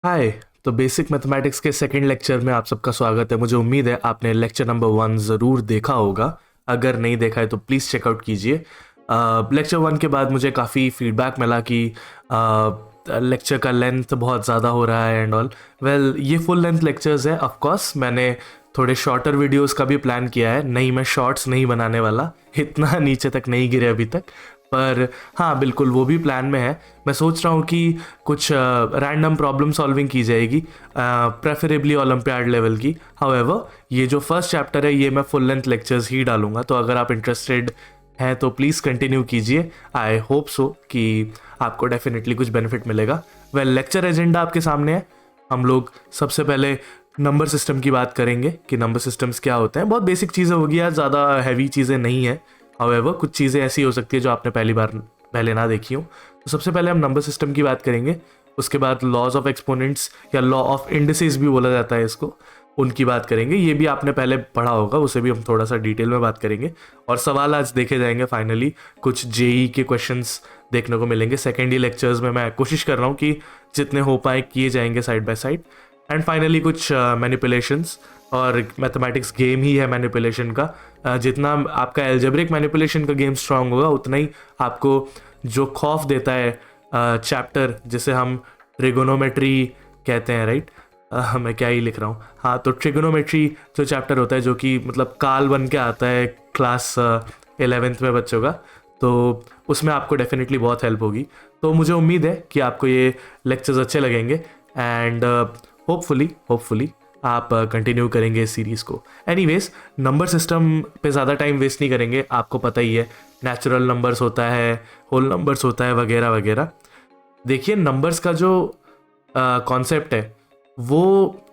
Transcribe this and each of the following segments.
हाय। तो basic mathematics के second lecture में आप सबका स्वागत है। मुझे उम्मीद है आपने लेक्चर नंबर 1 ज़रूर देखा होगा। अगर नहीं देखा है तो प्लीज़ चेकआउट कीजिए। लेक्चर 1 के बाद मुझे काफ़ी फीडबैक मिला कि लेक्चर का लेंथ बहुत ज़्यादा हो रहा है एंड ऑल। वेल, ये फुल लेंथ लेक्चर्स है। ऑफ कोर्स मैंने थोड़े शॉर्टर वीडियोस का भी प्लान किया है। नहीं, मैं शॉर्ट्स नहीं बनाने वाला, इतना नीचे तक नहीं गिरे अभी तक। पर हाँ, बिल्कुल वो भी प्लान में है। मैं सोच रहा हूँ कि कुछ रैंडम प्रॉब्लम सॉल्विंग की जाएगी, प्रेफरेबली ओलंपियाड लेवल की। हाउएवर, ये जो फर्स्ट चैप्टर है ये मैं फुल लेंथ लेक्चर्स ही डालूंगा, तो अगर आप इंटरेस्टेड हैं तो प्लीज़ कंटिन्यू कीजिए। आई होप सो कि आपको डेफिनेटली कुछ बेनिफिट मिलेगा। वेल, लेक्चर एजेंडा आपके सामने है। हम लोग सबसे पहले नंबर सिस्टम की बात करेंगे कि नंबर सिस्टम्स क्या होते हैं। बहुत बेसिक चीज़ें होगी यार, ज़्यादा हैवी चीज़ें नहीं है। हाउएवर, कुछ चीज़ें ऐसी हो सकती है जो आपने पहले ना देखी हो। तो सबसे पहले हम नंबर सिस्टम की बात करेंगे। उसके बाद लॉज ऑफ एक्सपोनेंट्स या लॉ ऑफ इंडिसेस भी बोला जाता है इसको, उनकी बात करेंगे। ये भी आपने पहले पढ़ा होगा, उसे भी हम थोड़ा सा डिटेल में बात करेंगे। और सवाल आज देखे जाएंगे फाइनली। कुछ जेई के क्वेश्चंस देखने को मिलेंगे सेकेंड ही लेक्चर्स में। मैं कोशिश कर रहा हूँ कि जितने हो पाए किए जाएंगे side by side. And finally कुछ मैनिपुलेशंस, और मैथमेटिक्स गेम ही है मैनिपुलेशन का। जितना आपका एल्जेब्रिक मैनिपुलेशन का गेम स्ट्रांग होगा, उतना ही आपको जो खौफ देता है चैप्टर जिसे हम ट्रिगोनोमेट्री कहते हैं, राइट? मैं क्या ही लिख रहा हूँ। हाँ, तो ट्रिगोनोमेट्री जो चैप्टर होता है, जो कि मतलब काल बन के आता है क्लास 11th में बच्चों का, तो उसमें आपको डेफिनेटली बहुत हेल्प होगी। तो मुझे उम्मीद है कि आपको ये लेक्चर्स अच्छे लगेंगे एंड होपफुली आप कंटिन्यू करेंगे इस सीरीज़ को। एनीवेज, नंबर सिस्टम पे ज़्यादा टाइम वेस्ट नहीं करेंगे। आपको पता ही है, नेचुरल नंबर्स होता है, होल नंबर्स होता है, वगैरह वगैरह। देखिए, नंबर्स का जो कॉन्सेप्ट है वो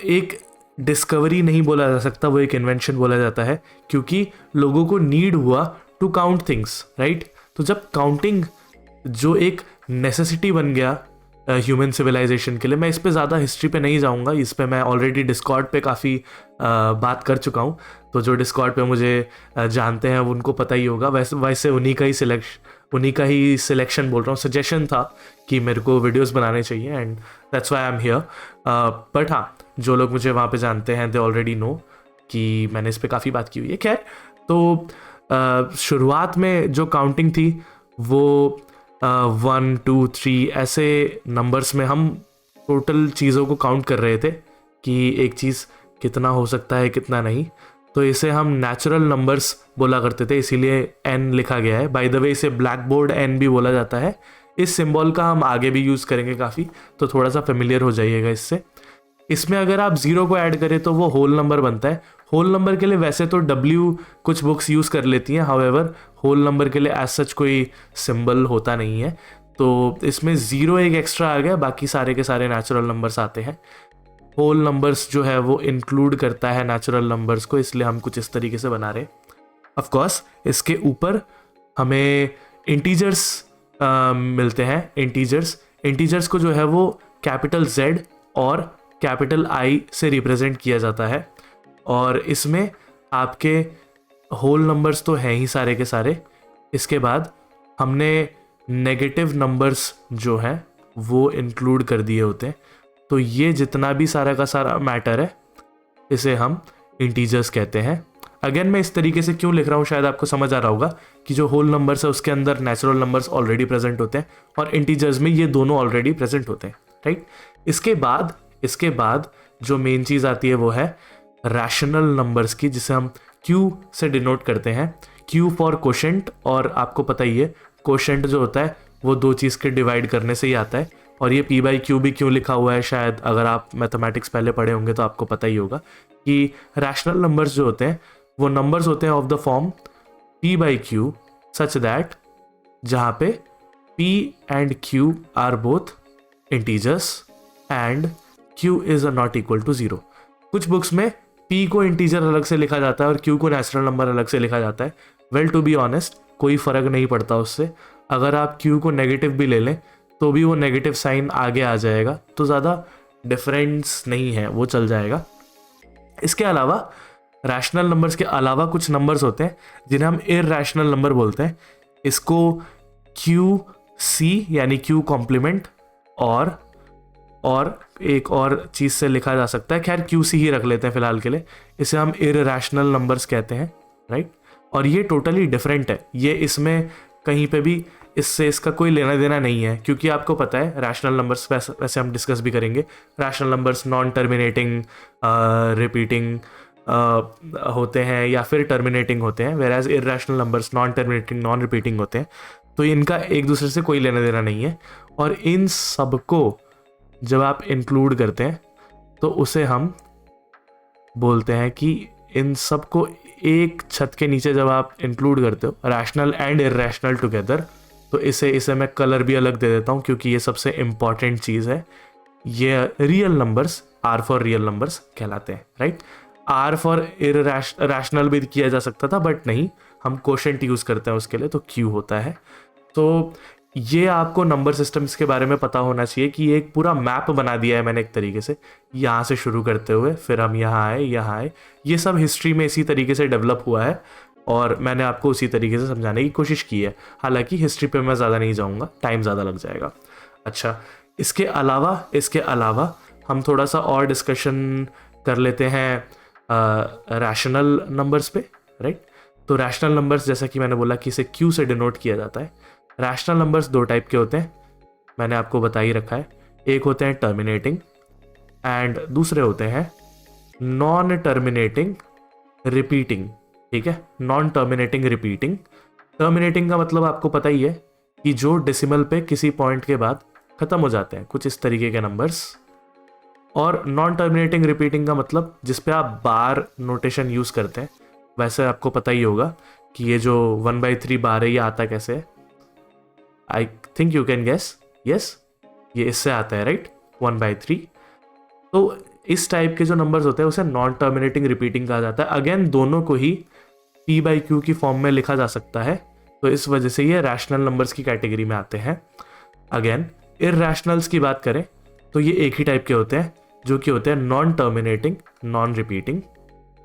एक डिस्कवरी नहीं बोला जा सकता, वो एक इन्वेंशन बोला जाता है। क्योंकि लोगों को नीड हुआ टू काउंट थिंग्स, राइट? तो जब काउंटिंग जो एक नेसेसिटी बन गया ह्यूमन सिविलाइजेशन के लिए, मैं इस पे ज़्यादा हिस्ट्री पे नहीं जाऊँगा। इस पे मैं ऑलरेडी डिस्कॉर्ड पे काफ़ी बात कर चुका हूँ। तो जो डिस्कॉर्ड पे मुझे जानते हैं उनको पता ही होगा। वैसे वैसे उन्हीं का ही सिलेक्शन बोल रहा हूँ, सजेशन था कि मेरे को वीडियोस बनाने चाहिए and that's why I am here. But हाँ, जो लोग मुझे वहाँ पे जानते हैं दे ऑलरेडी नो कि मैंने इस पे काफ़ी बात की हुई है। खैर, तो शुरुआत में जो काउंटिंग थी वो 1 2 3 ऐसे नंबर्स में हम टोटल चीज़ों को काउंट कर रहे थे कि एक चीज़ कितना हो सकता है कितना नहीं। तो इसे हम नेचुरल नंबर्स बोला करते थे, इसीलिए n लिखा गया है। बाय द वे, इसे ब्लैक बोर्ड n भी बोला जाता है। इस सिंबल का हम आगे भी यूज़ करेंगे काफ़ी, तो थोड़ा सा फेमिलियर हो जाइएगा इससे। इसमें अगर आप ज़ीरो को ऐड करें तो वो होल नंबर बनता है। होल नंबर के लिए वैसे तो W कुछ बुक्स यूज़ कर लेती हैं, हाउएवर होल नंबर के लिए एज सच कोई सिंबल होता नहीं है। तो इसमें ज़ीरो एक एक्स्ट्रा आ गया, बाकी सारे के सारे नेचुरल नंबर्स आते हैं। होल नंबर्स जो है वो इंक्लूड करता है नेचुरल नंबर्स को, इसलिए हम कुछ इस तरीके से बना रहे हैं। ऑफ कोर्स इसके ऊपर हमें इंटीजर्स मिलते हैं। इंटीजर्स को जो है वो कैपिटल Z और कैपिटल I से रिप्रेजेंट किया जाता है। और इसमें आपके होल नंबर्स तो हैं ही सारे के सारे। इसके बाद हमने नेगेटिव नंबर्स जो हैं वो इंक्लूड कर दिए होते हैं। तो ये जितना भी सारा का सारा मैटर है, इसे हम इंटीजर्स कहते हैं। अगेन, मैं इस तरीके से क्यों लिख रहा हूँ शायद आपको समझ आ रहा होगा कि जो होल नंबर्स है उसके अंदर नेचुरल नंबर्स ऑलरेडी प्रेजेंट होते हैं और इंटीजर्स में ये दोनों ऑलरेडी प्रेजेंट होते हैं, राइट? इसके बाद जो मेन चीज़ आती है वो है रैशनल नंबर्स की, जिसे हम Q से डिनोट करते हैं। Q फॉर कोशेंट, और आपको पता ही है कोशेंट जो होता है वो दो चीज़ के डिवाइड करने से ही आता है। और ये P/Q भी क्यों लिखा हुआ है, शायद अगर आप मैथमेटिक्स पहले पढ़े होंगे तो आपको पता ही होगा कि रैशनल नंबर्स जो होते हैं वो नंबर्स होते हैं of the form P/Q such that जहाँ पे P एंड Q are both integers and Q is not equal to 0। कुछ बुक्स में P को इंटीजर अलग से लिखा जाता है और Q को नेचुरल नंबर अलग से लिखा जाता है। वेल, टू बी ऑनेस्ट, कोई फ़र्क नहीं पड़ता उससे। अगर आप Q को नेगेटिव भी ले लें तो भी वो नेगेटिव साइन आगे आ जाएगा, तो ज़्यादा डिफरेंस नहीं है, वो चल जाएगा। इसके अलावा रैशनल नंबर्स के अलावा कुछ नंबर्स होते हैं जिन्हें हम इररैशनल नंबर बोलते हैं। इसको QC यानी Q कॉम्प्लीमेंट और और एक और चीज़ से लिखा जा सकता है, खैर QC ही रख लेते हैं फिलहाल के लिए, इसे हम इररेशनल नंबर्स कहते हैं, राइट। और ये टोटली डिफरेंट है, ये इसमें कहीं पे भी इससे इसका कोई लेना देना नहीं है, क्योंकि आपको पता है रैशनल नंबर्स, वैसे हम डिस्कस भी करेंगे, rational numbers non terminating repeating होते हैं या फिर टर्मिनेटिंग होते हैं, whereas irrational numbers non terminating non repeating होते हैं। तो इनका एक दूसरे से कोई लेना देना नहीं है, और इन सबको जब आप इंक्लूड करते हैं तो उसे हम बोलते हैं कि इन सबको एक छत के नीचे जब आप इंक्लूड करते हो, रैशनल एंड इररेशनल टुगेदर, तो इसे मैं कलर भी अलग दे देता हूँ, क्योंकि ये सबसे इंपॉर्टेंट चीज़ है। ये real numbers, R for real numbers कहलाते हैं, राइट। आर फॉर रैशनल भी किया जा सकता था, बट नहीं, हम कोशेंट यूज़ करते हैं उसके लिए, तो क्यू होता है। तो ये आपको नंबर सिस्टम्स के बारे में पता होना चाहिए कि ये एक पूरा मैप बना दिया है मैंने एक तरीके से, यहाँ से शुरू करते हुए फिर हम यहाँ आए, ये सब हिस्ट्री में इसी तरीके से डेवलप हुआ है, और मैंने आपको उसी तरीके से समझाने की कोशिश की है। हालांकि हिस्ट्री पे मैं ज़्यादा नहीं जाऊँगा, टाइम ज़्यादा लग जाएगा। अच्छा, इसके अलावा हम थोड़ा सा और डिस्कशन कर लेते हैं रैशनल नंबर्स पे, राइट। तो रैशनल नंबर्स, जैसा कि मैंने बोला कि इसे क्यू से डिनोट किया जाता है। रैशनल नंबर्स दो टाइप के होते हैं, मैंने आपको बता ही रखा है। एक होते हैं टर्मिनेटिंग एंड दूसरे होते हैं नॉन टर्मिनेटिंग रिपीटिंग, ठीक है। नॉन टर्मिनेटिंग रिपीटिंग, टर्मिनेटिंग का मतलब आपको पता ही है कि जो डेसिमल पे किसी पॉइंट के बाद खत्म हो जाते हैं, कुछ इस तरीके के नंबर्स। और नॉन टर्मिनेटिंग रिपीटिंग का मतलब जिस पे आप बार नोटेशन यूज करते हैं। वैसे आपको पता ही होगा कि ये जो 1/3 बार है ये आता कैसे है। I think you can guess, yes, ये इससे आता है, राइट, 1/3। तो इस टाइप के जो नंबर्स होते हैं उसे नॉन टर्मिनेटिंग रिपीटिंग कहा जाता है। अगेन दोनों को ही P/Q की फॉर्म में लिखा जा सकता है, तो इस वजह से ये रैशनल नंबर्स की कैटेगरी में आते हैं। अगेन इररैशनल्स की बात करें तो ये एक ही टाइप के होते हैं, जो कि होते हैं नॉन टर्मिनेटिंग नॉन रिपीटिंग,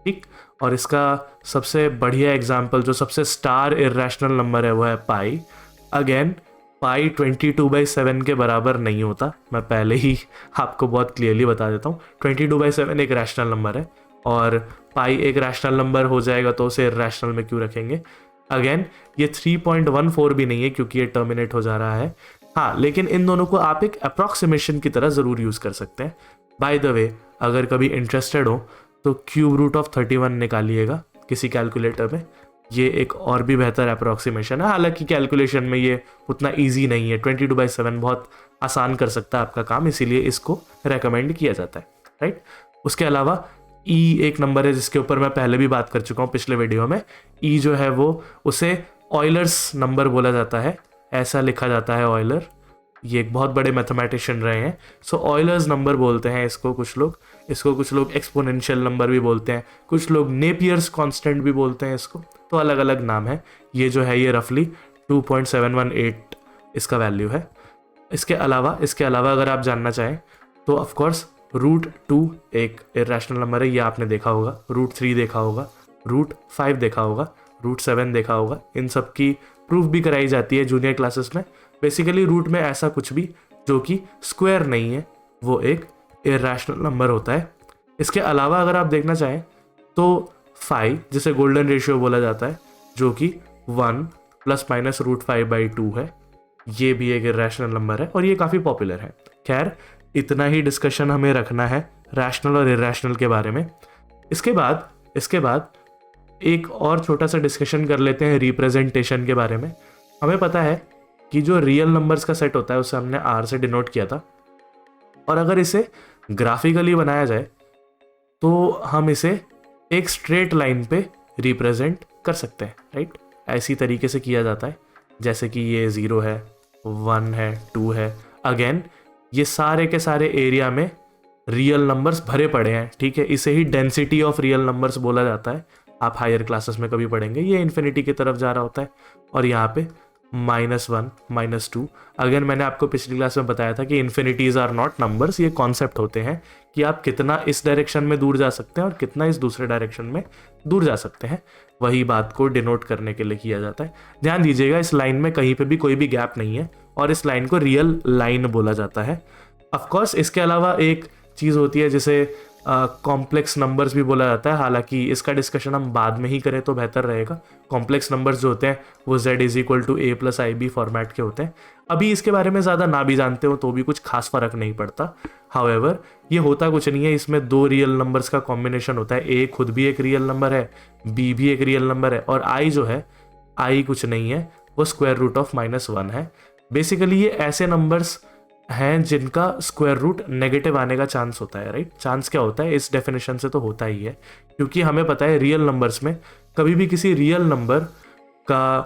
ठीक। और इसका सबसे बढ़िया एग्जाम्पल, जो सबसे स्टार इररैशनल नंबर है, वो है पाई। अगेन पाई 22/7 के बराबर नहीं होता, मैं पहले ही आपको बहुत क्लियरली बता देता हूँ। 22/7 एक रैशनल नंबर है, और पाई एक रैशनल नंबर हो जाएगा तो उसे इररैशनल में क्यों रखेंगे। अगेन ये 3.14 भी नहीं है, क्योंकि ये टर्मिनेट हो जा रहा है। हाँ, लेकिन इन दोनों को आप एक अप्रॉक्सीमेशन की तरह ज़रूर यूज़ कर सकते हैं। बाय द वे, अगर कभी इंटरेस्टेड हो तो क्यूब रूट ऑफ 31 निकालिएगा किसी कैलकुलेटर में, ये एक और भी बेहतर अप्रॉक्सीमेशन है। हालांकि कैलकुलेशन में ये उतना इजी नहीं है, 22/7 बहुत आसान कर सकता है आपका काम, इसीलिए इसको रेकमेंड किया जाता है, राइट। उसके अलावा ई एक नंबर है जिसके ऊपर मैं पहले भी बात कर चुका हूँ पिछले वीडियो में। ई जो है वो, उसे ऑयलर्स नंबर बोला जाता है, ऐसा लिखा जाता है ऑयलर। ये एक बहुत बड़े मैथमेटिशियन रहे हैं, सो ऑयलर्स नंबर बोलते हैं इसको कुछ लोग एक्सपोनेंशियल नंबर भी बोलते हैं, कुछ लोग नेपियर्स कांस्टेंट भी बोलते हैं इसको, तो अलग अलग नाम है। ये जो है ये रफली 2.718 इसका वैल्यू है। इसके अलावा अगर आप जानना चाहें तो ऑफकोर्स √2 एक इररेशनल नंबर है, ये आपने देखा होगा। √3 देखा होगा, √5 देखा होगा, √7 देखा होगा। इन सब की प्रूफ भी कराई जाती है जूनियर क्लासेस में। बेसिकली रूट में ऐसा कुछ भी जो कि स्क्वायर नहीं है, वो एक इररेशनल नंबर होता है। इसके अलावा अगर आप देखना चाहें तो 5, जिसे गोल्डन रेशियो बोला जाता है, जो कि 1 ± √5/2 है, ये भी एक इररेशनल नंबर है और ये काफ़ी पॉपुलर है। खैर, इतना ही डिस्कशन हमें रखना है रैशनल और इररेशनल के बारे में। इसके बाद एक और छोटा सा डिस्कशन कर लेते हैं रिप्रेजेंटेशन के बारे में। हमें पता है कि जो रियल नंबर्स का सेट होता है उसे हमने R से डिनोट किया था, और अगर इसे ग्राफिकली बनाया जाए तो हम इसे एक स्ट्रेट लाइन पे रिप्रेजेंट कर सकते हैं, राइट। ऐसी तरीके से किया जाता है, जैसे कि ये 0 है, 1 है, 2 है। अगेन ये सारे के सारे एरिया में रियल नंबर्स भरे पड़े हैं, ठीक है। इसे ही डेंसिटी ऑफ रियल नंबर्स बोला जाता है, आप हायर क्लासेस में कभी पढ़ेंगे। ये इन्फिनिटी की तरफ जा रहा होता है, और यहाँ पे -1 -2। अगेन मैंने आपको पिछली क्लास में बताया था कि इन्फिनिटीज आर नॉट नंबर्स, ये कॉन्सेप्ट होते हैं कि आप कितना इस डायरेक्शन में दूर जा सकते हैं और कितना इस दूसरे डायरेक्शन में दूर जा सकते हैं। वही बात को डिनोट करने के लिए किया जाता है। ध्यान दीजिएगा, इस लाइन में कहीं पे भी कोई भी गैप नहीं है, और इस लाइन को रियल लाइन बोला जाता है। ऑफ कोर्स इसके अलावा एक चीज़ होती है जिसे कॉम्प्लेक्स नंबर्स भी बोला जाता है, हालांकि इसका डिस्कशन हम बाद में ही करें तो बेहतर रहेगा। कॉम्प्लेक्स नंबर्स जो होते हैं वो z is equal to a plus i b format के होते हैं। अभी इसके बारे में ज़्यादा ना भी जानते हो तो भी कुछ खास फर्क नहीं पड़ता। हाउएवर ये होता कुछ नहीं है, इसमें दो रियल नंबर्स का कॉम्बिनेशन होता है। a खुद भी एक रियल नंबर है, b भी एक रियल नंबर है, और i जो है i कुछ नहीं है, वो स्क्वायर रूट ऑफ -1 है। बेसिकली ये ऐसे नंबर्स हैं जिनका स्क्वायर रूट नेगेटिव आने का चांस होता है, राइट। चांस क्या होता है इस डेफिनेशन से तो होता ही है, क्योंकि हमें पता है रियल नंबर्स में कभी भी किसी रियल नंबर का,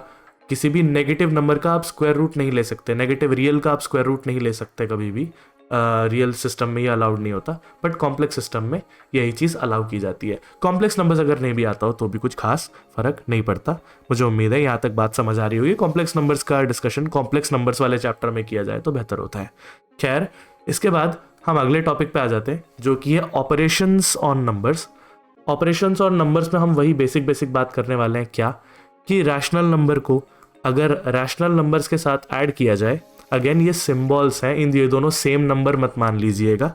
किसी भी नेगेटिव नंबर का आप स्क्वायर रूट नहीं ले सकते, नेगेटिव रियल का आप स्क्वायर रूट नहीं ले सकते कभी भी। रियल सिस्टम में ये अलाउड नहीं होता, बट कॉम्प्लेक्स सिस्टम में यही चीज़ अलाउ की जाती है। कॉम्प्लेक्स नंबर्स अगर नहीं भी आता हो तो भी कुछ खास फर्क नहीं पड़ता। मुझे उम्मीद है यहाँ तक बात समझ आ रही होगी। कॉम्प्लेक्स नंबर्स का डिस्कशन कॉम्प्लेक्स नंबर्स वाले चैप्टर में किया जाए तो बेहतर होता है। खैर, इसके बाद हम अगले टॉपिक पे आ जाते हैं जो कि है operations on numbers. Operations on numbers में हम वही बेसिक बात करने वाले हैं, क्या कि रैशनल नंबर को अगर रैशनल नंबर्स के साथ ऐड किया जाए, अगेन ये सिंबल्स हैं, इन ये दोनों सेम नंबर मत मान लीजिएगा,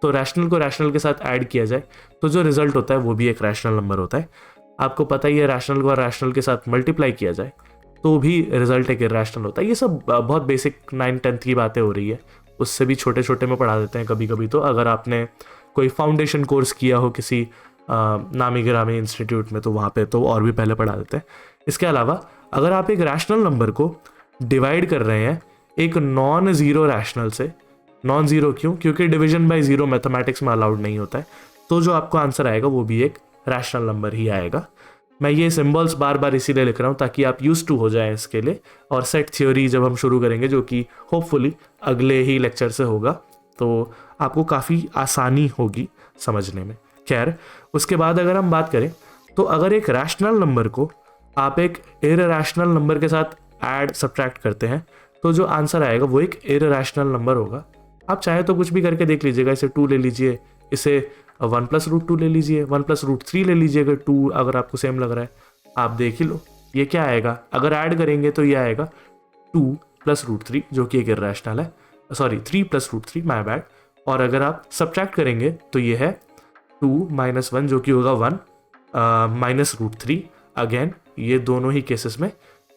तो रैशनल को रैशनल के साथ ऐड किया जाए तो जो रिजल्ट होता है वो भी एक रैशनल नंबर होता है। आपको पता ही है रैशनल को रैशनल के साथ मल्टीप्लाई किया जाए तो भी रिजल्ट एक इरैशनल होता है। ये सब बहुत बेसिक 9th-10th की बातें हो रही है, उससे भी छोटे छोटे में पढ़ा देते हैं कभी कभी। तो अगर आपने कोई फाउंडेशन कोर्स किया हो किसी नामी गिरामी इंस्टीट्यूट में तो वहाँ पे तो और भी पहले पढ़ा देते हैं। इसके अलावा अगर आप एक रैशनल नंबर को डिवाइड कर रहे हैं एक नॉन ज़ीरो रैशनल से, नॉन ज़ीरो क्यों, क्योंकि डिवीजन बाय ज़ीरो मैथमेटिक्स में अलाउड नहीं होता है, तो जो आपको आंसर आएगा वो भी एक रैशनल नंबर ही आएगा। मैं ये सिंबल्स बार बार इसीलिए लिख रहा हूँ ताकि आप यूज टू हो जाए इसके लिए, और सेट थ्योरी जब हम शुरू करेंगे जो कि होपफुली अगले ही लेक्चर से होगा तो आपको काफ़ी आसानी होगी समझने में। खैर, उसके बाद अगर हम बात करें तो अगर एक रैशनल नंबर को आप एक इररैशनल नंबर के साथ ऐड सब्ट्रैक्ट करते हैं तो जो आंसर आएगा वो एक इररैशनल नंबर होगा। आप चाहे तो कुछ भी करके देख लीजिएगा, इसे 2 ले लीजिए, इसे 1 + √2 ले लीजिए, 1 + √3 ले लीजिएगा, 2 अगर आपको सेम लग रहा है, आप देख ही लो ये क्या आएगा। अगर ऐड करेंगे तो ये आएगा 2 + √3 जो कि एक इररैशनल है, सॉरी 3 + √3 माय बैड। और अगर आप सब्ट्रैक्ट करेंगे तो ये है 2 - 1 जो कि होगा 1 -√3। अगेन ये दोनों ही केसेस में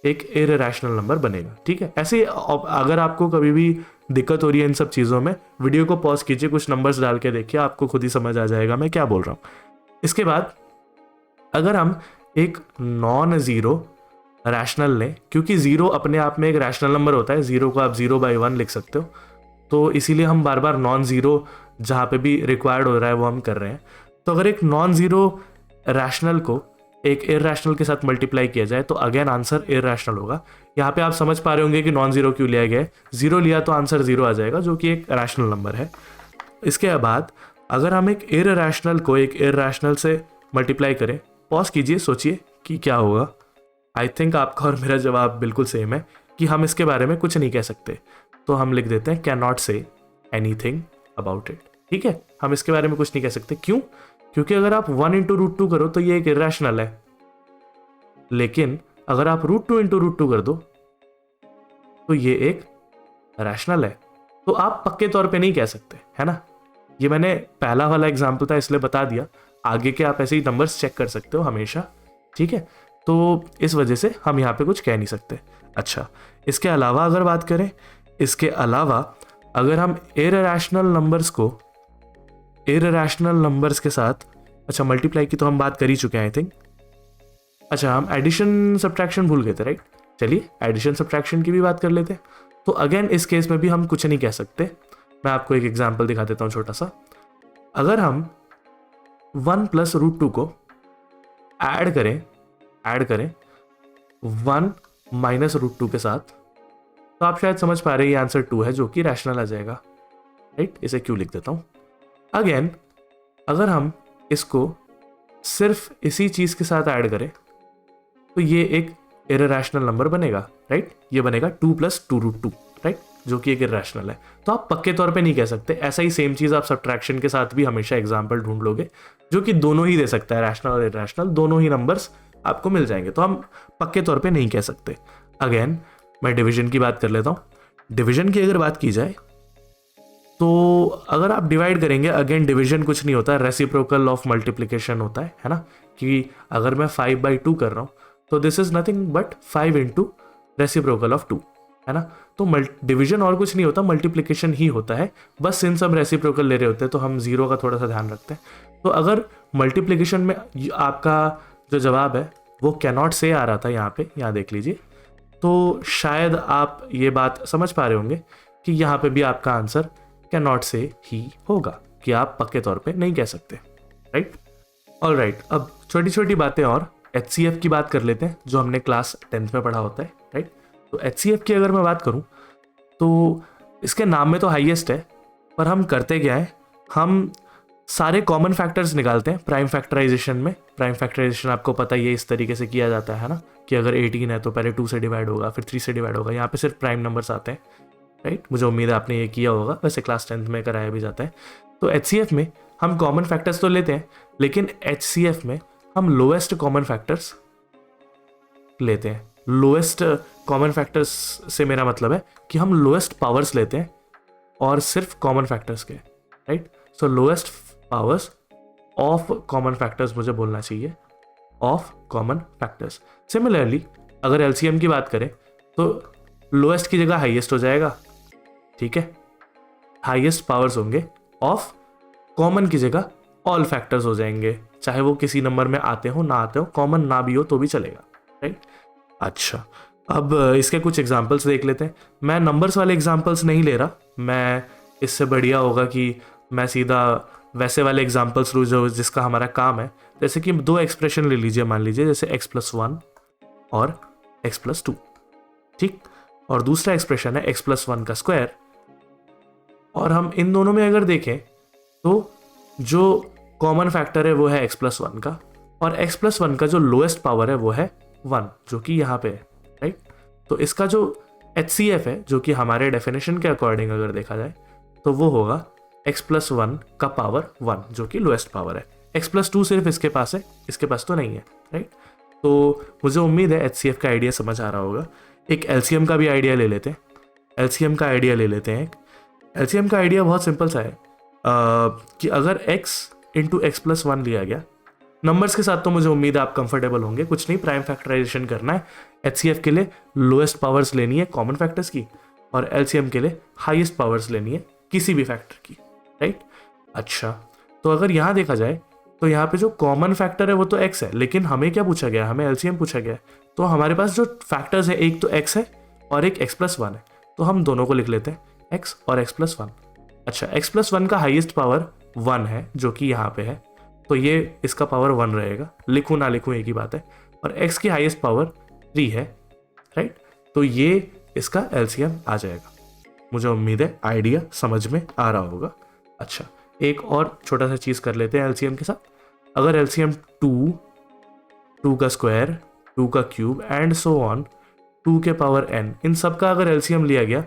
एक इररैशनल नंबर बनेगा, ठीक है। ऐसे अगर आपको कभी भी दिक्कत हो रही है इन सब चीज़ों में, वीडियो को पॉज कीजिए, कुछ नंबर्स डाल के देखिए, आपको खुद ही समझ आ जाएगा मैं क्या बोल रहा हूँ। इसके बाद अगर हम एक नॉन ज़ीरो रैशनल लें, क्योंकि ज़ीरो अपने आप में एक रैशनल नंबर होता है, ज़ीरो को आप 0/1 लिख सकते हो, तो इसीलिए हम बार बार नॉन ज़ीरो जहाँ पे भी रिक्वायर्ड हो रहा है वो हम कर रहे हैं। तो अगर एक नॉन ज़ीरो रैशनल को एक इररैशनल के साथ मल्टीप्लाई किया जाए तो अगेन आंसर इररैशनल होगा। यहाँ पे आप समझ पा रहे होंगे कि नॉन ज़ीरो क्यों लिया गया है, ज़ीरो लिया तो आंसर 0 आ जाएगा जो कि एक रैशनल नंबर है। इसके बाद अगर हम एक इररैशनल को एक इररैशनल से मल्टीप्लाई करें, पॉज कीजिए, सोचिए कि क्या होगा। आई थिंक आपका और मेरा जवाब बिल्कुल सेम है कि हम इसके बारे में कुछ नहीं कह सकते, तो हम लिख देते हैं can not say anything about it, ठीक है। हम इसके बारे में कुछ नहीं कह सकते, क्यों? क्योंकि अगर आप 1 × √2 करो तो ये एक इररैशनल है, लेकिन अगर आप √2 × √2 कर दो तो ये एक रैशनल है। तो आप पक्के तौर पे नहीं कह सकते, है ना। ये मैंने पहला वाला एग्जाम्पल था इसलिए बता दिया, आगे के आप ऐसे ही नंबर्स चेक कर सकते हो हमेशा, ठीक है। तो इस वजह से हम यहाँ पे कुछ कह नहीं सकते। अच्छा, इसके अलावा अगर बात करें, इसके अलावा अगर हम इररैशनल नंबर्स को इररैशनल नंबर्स के साथ, अच्छा मल्टीप्लाई की तो हम बात कर ही चुके हैं आई थिंक। अच्छा, हम एडिशन सब्ट्रैक्शन भूल गए थे, राइट। चलिए एडिशन सब्ट्रैक्शन की भी बात कर लेते हैं। तो अगेन इस केस में भी हम कुछ नहीं कह सकते। मैं आपको एक एग्जांपल दिखा देता हूँ छोटा सा। अगर हम 1 + √2 को ऐड करें 1 - √2 के साथ, तो आप शायद समझ पा रहे हैं ये आंसर 2 है जो कि रैशनल आ जाएगा, राइट। इसे क्यों लिख देता हूँ। अगेन अगर हम इसको सिर्फ इसी चीज के साथ ऐड करें तो ये एक इररैशनल नंबर बनेगा, राइट। ये बनेगा 2 + 2√2, राइट, जो कि एक इररैशनल है। तो आप पक्के तौर पे नहीं कह सकते। ऐसा ही सेम चीज आप सब्ट्रैक्शन के साथ भी हमेशा एग्जांपल ढूंढ लोगे जो कि दोनों ही दे सकता है, रैशनल और इररैशनल दोनों ही नंबर्स आपको मिल जाएंगे। तो हम पक्के तौर पे नहीं कह सकते। अगेन मैं डिवीजन की बात कर लेता हूँ। डिवीजन की अगर बात की जाए तो अगर आप डिवाइड करेंगे, अगेन डिवीजन कुछ नहीं होता, रेसिप्रोकल ऑफ मल्टीप्लिकेशन होता है ना, कि अगर मैं 5/2 कर रहा हूँ तो this is nothing but 5 into reciprocal of 2, है ना। तो डिवीजन और कुछ नहीं होता, मल्टीप्लिकेशन ही होता है, बस इन सब रेसिप्रोकल ले रहे होते हैं तो हम जीरो का थोड़ा सा ध्यान रखते हैं। तो अगर मल्टीप्लिकेशन में आपका जो जवाब है वो कैनॉट से आ रहा था यहाँ पे, यहाँ देख लीजिए, तो शायद आप ये बात समझ पा रहे होंगे कि यहाँ पे भी आपका आंसर कैनॉट से ही होगा, कि आप पक्के तौर पे नहीं कह सकते, राइट। ऑल राइट, अब छोटी छोटी बातें और HCF की बात कर लेते हैं, जो हमने क्लास 10th में पढ़ा होता है, राइट। तो HCF की अगर मैं बात करूं तो इसके नाम में तो हाईएस्ट है, पर हम करते क्या है, हम सारे कॉमन फैक्टर्स निकालते हैं प्राइम फैक्टराइजेशन में। प्राइम फैक्टराइजेशन आपको पता ही है, इस तरीके से किया जाता है ना, कि अगर 18 है तो पहले 2 से डिवाइड होगा, फिर 3 से डिवाइड होगा। यहाँ पे सिर्फ प्राइम नंबर्स आते हैं, राइट। मुझे उम्मीद है आपने ये किया होगा, वैसे क्लास 10th में कराया भी जाता है। तो HCF में हम कॉमन फैक्टर्स तो लेते हैं, लेकिन HCF में हम लोएस्ट कॉमन फैक्टर्स लेते हैं। लोएस्ट कॉमन फैक्टर्स से मेरा मतलब है कि हम लोएस्ट पावर्स लेते हैं, और सिर्फ कॉमन फैक्टर्स के, right. So lowest powers of common factors मुझे बोलना चाहिए, ऑफ कॉमन फैक्टर्स। सिमिलरली अगर LCM की बात करें तो लोएस्ट की जगह हाईएस्ट हो जाएगा, ठीक है। हाईएस्ट पावर्स होंगे ऑफ कॉमन की जगह ऑल फैक्टर्स हो जाएंगे, चाहे वो किसी नंबर में आते हो ना आते हो, कॉमन ना भी हो तो भी चलेगा, राइट। अच्छा, अब इसके कुछ एग्जांपल्स देख लेते हैं। मैं नंबर्स वाले एग्जांपल्स नहीं ले रहा, मैं इससे बढ़िया होगा कि मैं सीधा वैसे वाले एग्जांपल्स लूँ जो जिसका हमारा काम है। जैसे कि 2 एक्सप्रेशन ले लीजिए, मान लीजिए जैसे x+1 और x+2, ठीक। और दूसरा एक्सप्रेशन है x+1 का स्क्वायर, और हम इन दोनों में अगर देखें तो जो कॉमन फैक्टर है वो है x+1 का, और x+1 का जो लोएस्ट पावर है वो है 1, जो कि यहाँ पे है, राइट। तो इसका जो HCF है, जो कि हमारे डेफिनेशन के अकॉर्डिंग अगर देखा जाए तो वो होगा x+1 का पावर 1, जो कि लोएस्ट पावर है। x+2 सिर्फ इसके पास है, इसके पास तो नहीं है, राइट। तो मुझे उम्मीद है HCF का आइडिया समझ आ रहा होगा। एक LCM का भी आइडिया ले लेते हैं। LCM का आइडिया ले लेते हैं। एक LCM का आइडिया बहुत सिंपल सा है, कि अगर x इंटू x+1 लिया गया, नंबर्स के साथ तो मुझे उम्मीद है आप कंफर्टेबल होंगे, कुछ नहीं, प्राइम फैक्टराइजेशन करना है। HCF के लिए लोएस्ट पावर्स लेनी है कॉमन फैक्टर्स की, और LCM के लिए हाईएस्ट पावर्स लेनी है किसी भी फैक्टर की, राइट। अच्छा, तो अगर यहाँ देखा जाए तो यहाँ पे जो कॉमन फैक्टर है वो तो x है, लेकिन हमें क्या पूछा गया, हमें LCM पूछा गया है। तो हमारे पास जो फैक्टर्स है, एक तो x है और एक x+1 है, तो हम दोनों को लिख लेते हैं, x और x+1। अच्छा, x+1 का हाईएस्ट पावर 1 है, जो कि यहाँ पे है, तो ये इसका पावर 1 रहेगा, लिखूँ ना लिखूँ एक ही बात है। और x की हाईएस्ट पावर 3 है, राइट। तो ये इसका LCM आ जाएगा। मुझे उम्मीद है आइडिया समझ में आ रहा होगा। अच्छा, एक और छोटा सा चीज़ कर लेते हैं LCM के साथ। अगर LCM 2 का स्क्वायर, 2 का क्यूब एंड सो ऑन 2 के पावर n, इन सब का अगर LCM लिया गया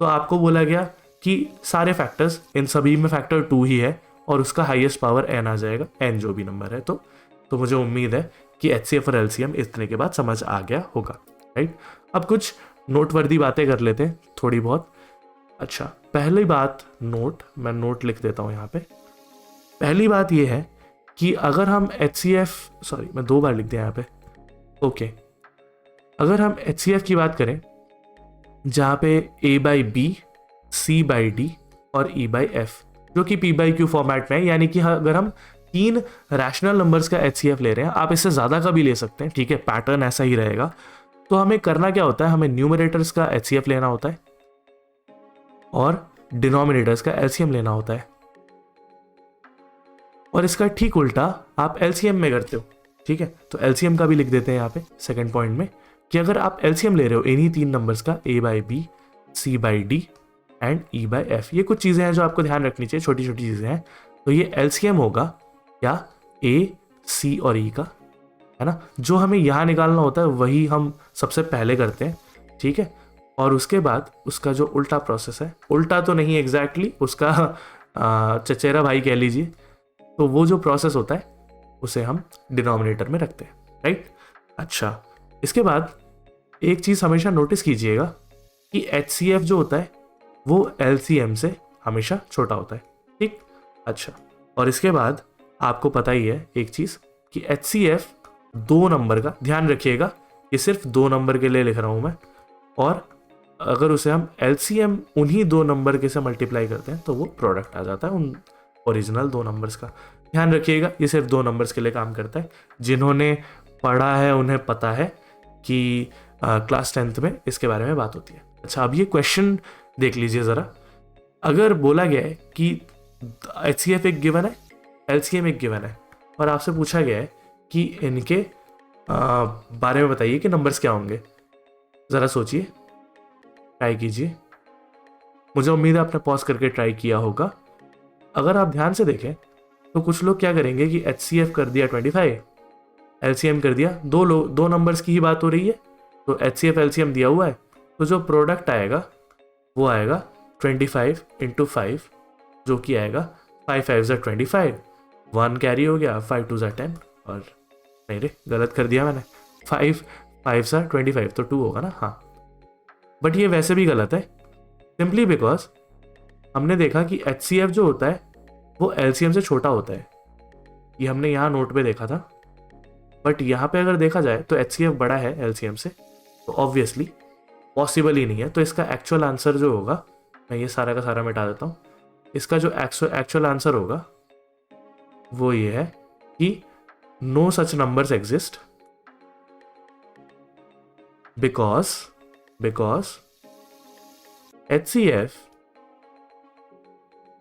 तो आपको बोला गया कि सारे फैक्टर्स, इन सभी में फैक्टर 2 ही है और उसका हाईएस्ट पावर n आ जाएगा, n जो भी नंबर है। तो मुझे उम्मीद है कि HCF और LCM इतने के बाद समझ आ गया होगा, राइट। अब कुछ नोटवर्दी बातें कर लेते हैं थोड़ी बहुत। अच्छा, पहली बात मैं नोट लिख देता हूँ यहाँ पे। पहली बात ये है कि अगर हम मैं 2 बार लिख दिया यहाँ पे, ओके। अगर हम HCF की बात करें जहाँ पे A/B, C/D और E/F, जो कि P/Q फॉर्मेट में है, यानी कि अगर हम 3 रैशनल नंबर्स का HCF ले रहे हैं, आप इससे ज़्यादा का भी ले सकते हैं, ठीक है, पैटर्न ऐसा ही रहेगा। तो हमें करना क्या होता है, हमें न्यूमरेटर्स का HCF लेना होता है और डिनोमिनेटर्स का LCM लेना होता है, और इसका ठीक उल्टा आप LCM में करते हो, ठीक है। तो LCM का भी लिख देते हैं यहाँ पे सेकंड पॉइंट में, कि अगर आप LCM ले रहे हो इन्हीं 3 नंबर्स का, A/B, C/D एंड E/F, ये कुछ चीज़ें हैं जो आपको ध्यान रखनी चाहिए, छोटी छोटी चीज़ें हैं। तो ये LCM होगा क्या A, C और E का, है ना। जो हमें यहाँ निकालना होता है वही हम सबसे पहले करते हैं, ठीक है। और उसके बाद उसका जो उल्टा प्रोसेस है, उल्टा तो नहीं एग्जैक्टली, उसका चचेरा भाई कह लीजिए, तो वो जो प्रोसेस होता है उसे हम डिनोमिनेटर में रखते हैं, राइट। अच्छा, इसके बाद एक चीज़ हमेशा नोटिस कीजिएगा कि HCF जो होता है वो LCM से हमेशा छोटा होता है, ठीक। अच्छा, और इसके बाद आपको पता ही है एक चीज़ कि HCF 2 नंबर का, ध्यान रखिएगा ये सिर्फ 2 नंबर के लिए लिख रहा हूँ मैं, और अगर उसे हम LCM उन्हीं 2 नंबर के से मल्टीप्लाई करते हैं तो वो प्रोडक्ट आ जाता है उन ओरिजिनल 2 नंबर्स का। ध्यान रखिएगा ये सिर्फ 2 नंबर्स के लिए काम करता है। जिन्होंने पढ़ा है उन्हें पता है कि क्लास 10th में इसके बारे में बात होती है। अच्छा, अब ये क्वेश्चन देख लीजिए ज़रा। अगर बोला गया है कि HCF एक गिवन है, LCM एक गिवन है, और आपसे पूछा गया है कि इनके बारे में बताइए कि नंबर्स क्या होंगे, ज़रा सोचिए, ट्राई कीजिए। मुझे उम्मीद है आपने पॉज करके ट्राई किया होगा। अगर आप ध्यान से देखें तो कुछ लोग क्या करेंगे कि HCF कर दिया 25, LCM कर दिया, दो नंबर्स की ही बात हो रही है तो HCF LCM दिया हुआ है, तो जो प्रोडक्ट आएगा वो आएगा 25 × 5, जो कि आएगा 5 5 = 25, 1 कैरी हो गया, 5 2 = 10, और नहीं रे गलत कर दिया मैंने, 5 5 = 25 तो 2 होगा ना, हाँ। बट ये वैसे भी गलत है, सिंपली बिकॉज हमने देखा कि HCF जो होता है वो LCM से छोटा होता है। ये हमने यहाँ नोट पे देखा था, बट यहाँ पे अगर देखा जाए तो HCF बड़ा है LCM से, तो ऑब्वियसली पॉसिबल ही नहीं है। तो इसका एक्चुअल आंसर जो होगा, मैं ये सारा का सारा मिटा देता हूँ, इसका जो एक्चुअल आंसर होगा वो ये है कि no such numbers exist because HCF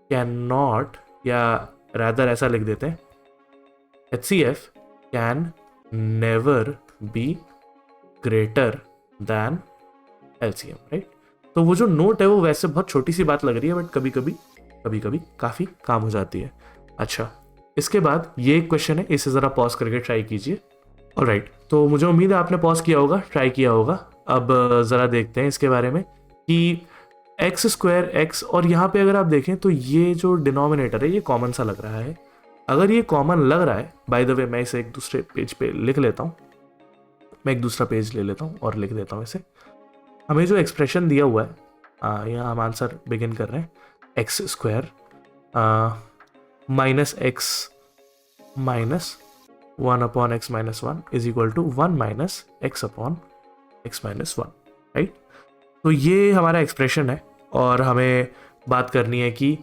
can not, या रादर ऐसा लिख देते हैं, HCF can never be greater than LCM, right. तो वो जो नोट है वो वैसे बहुत छोटी सी बात लग रही है, बट कभी कभी काफ़ी काम हो जाती है। अच्छा, इसके बाद ये एक क्वेश्चन है, इसे ज़रा पॉज करके ट्राई कीजिए। ऑलराइट, तो मुझे उम्मीद है आपने पॉज किया होगा, ट्राई किया होगा। अब ज़रा देखते हैं इसके बारे में कि x²x, और यहाँ पे अगर आप देखें तो ये जो डिनोमिनेटर है ये कॉमन सा लग रहा है। अगर ये कॉमन लग रहा है, बाय द वे मैं इसे एक दूसरे पेज पे लिख लेता हूँ, मैं एक दूसरा पेज ले लेता हूँ और लिख देता हूँ इसे। हमें जो एक्सप्रेशन दिया हुआ है, यहाँ हम आंसर बिगिन कर रहे हैं, x² minus x minus 1/x - 1 is equal to 1 minus x/x - 1, right. तो ये हमारा एक्सप्रेशन है और हमें बात करनी है कि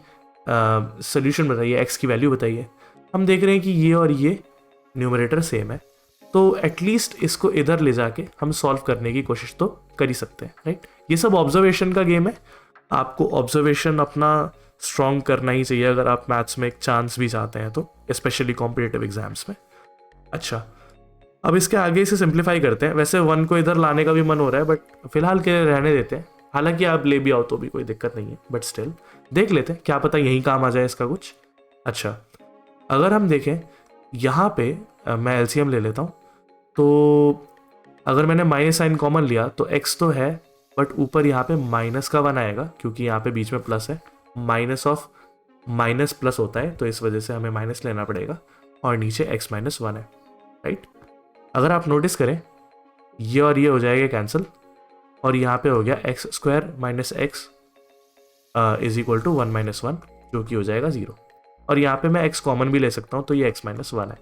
सोल्यूशन बताइए, x की वैल्यू बताइए। हम देख रहे हैं कि ये और ये न्यूमरेटर सेम है, तो एटलीस्ट इसको इधर ले जाके हम सॉल्व करने की कोशिश तो कर ही सकते हैं, राइट। ये सब ऑब्जर्वेशन का गेम है, आपको ऑब्जर्वेशन अपना स्ट्रॉन्ग करना ही चाहिए अगर आप मैथ्स में एक चांस भी चाहते हैं तो, स्पेशली कॉम्पिटिटिव एग्जाम्स में। अच्छा, अब इसके आगे इसे सिंप्लीफाई करते हैं। वैसे 1 को इधर लाने का भी मन हो रहा है, बट फिलहाल के रहने देते हैं। हालांकि आप ले भी आओ तो भी कोई दिक्कत नहीं है, बट स्टिल देख लेते हैं, क्या पता यही काम आ जाए इसका कुछ। अच्छा, अगर हम देखें यहाँ पे मैं LCM ले लेता हूँ, तो अगर मैंने माइनस साइन कॉमन लिया तो x तो है, बट ऊपर यहाँ पे माइनस का 1 आएगा क्योंकि यहाँ पे बीच में प्लस है, माइनस ऑफ माइनस प्लस होता है, तो इस वजह से हमें माइनस लेना पड़ेगा, और नीचे x - 1 है, राइट। अगर आप नोटिस करें ये और ये हो जाएगा कैंसिल, और यहाँ पे हो गया x² minus x is equal to 1 - 1, जो कि हो जाएगा 0, और यहाँ पे मैं x कॉमन भी ले सकता हूँ, तो ये x - 1 है।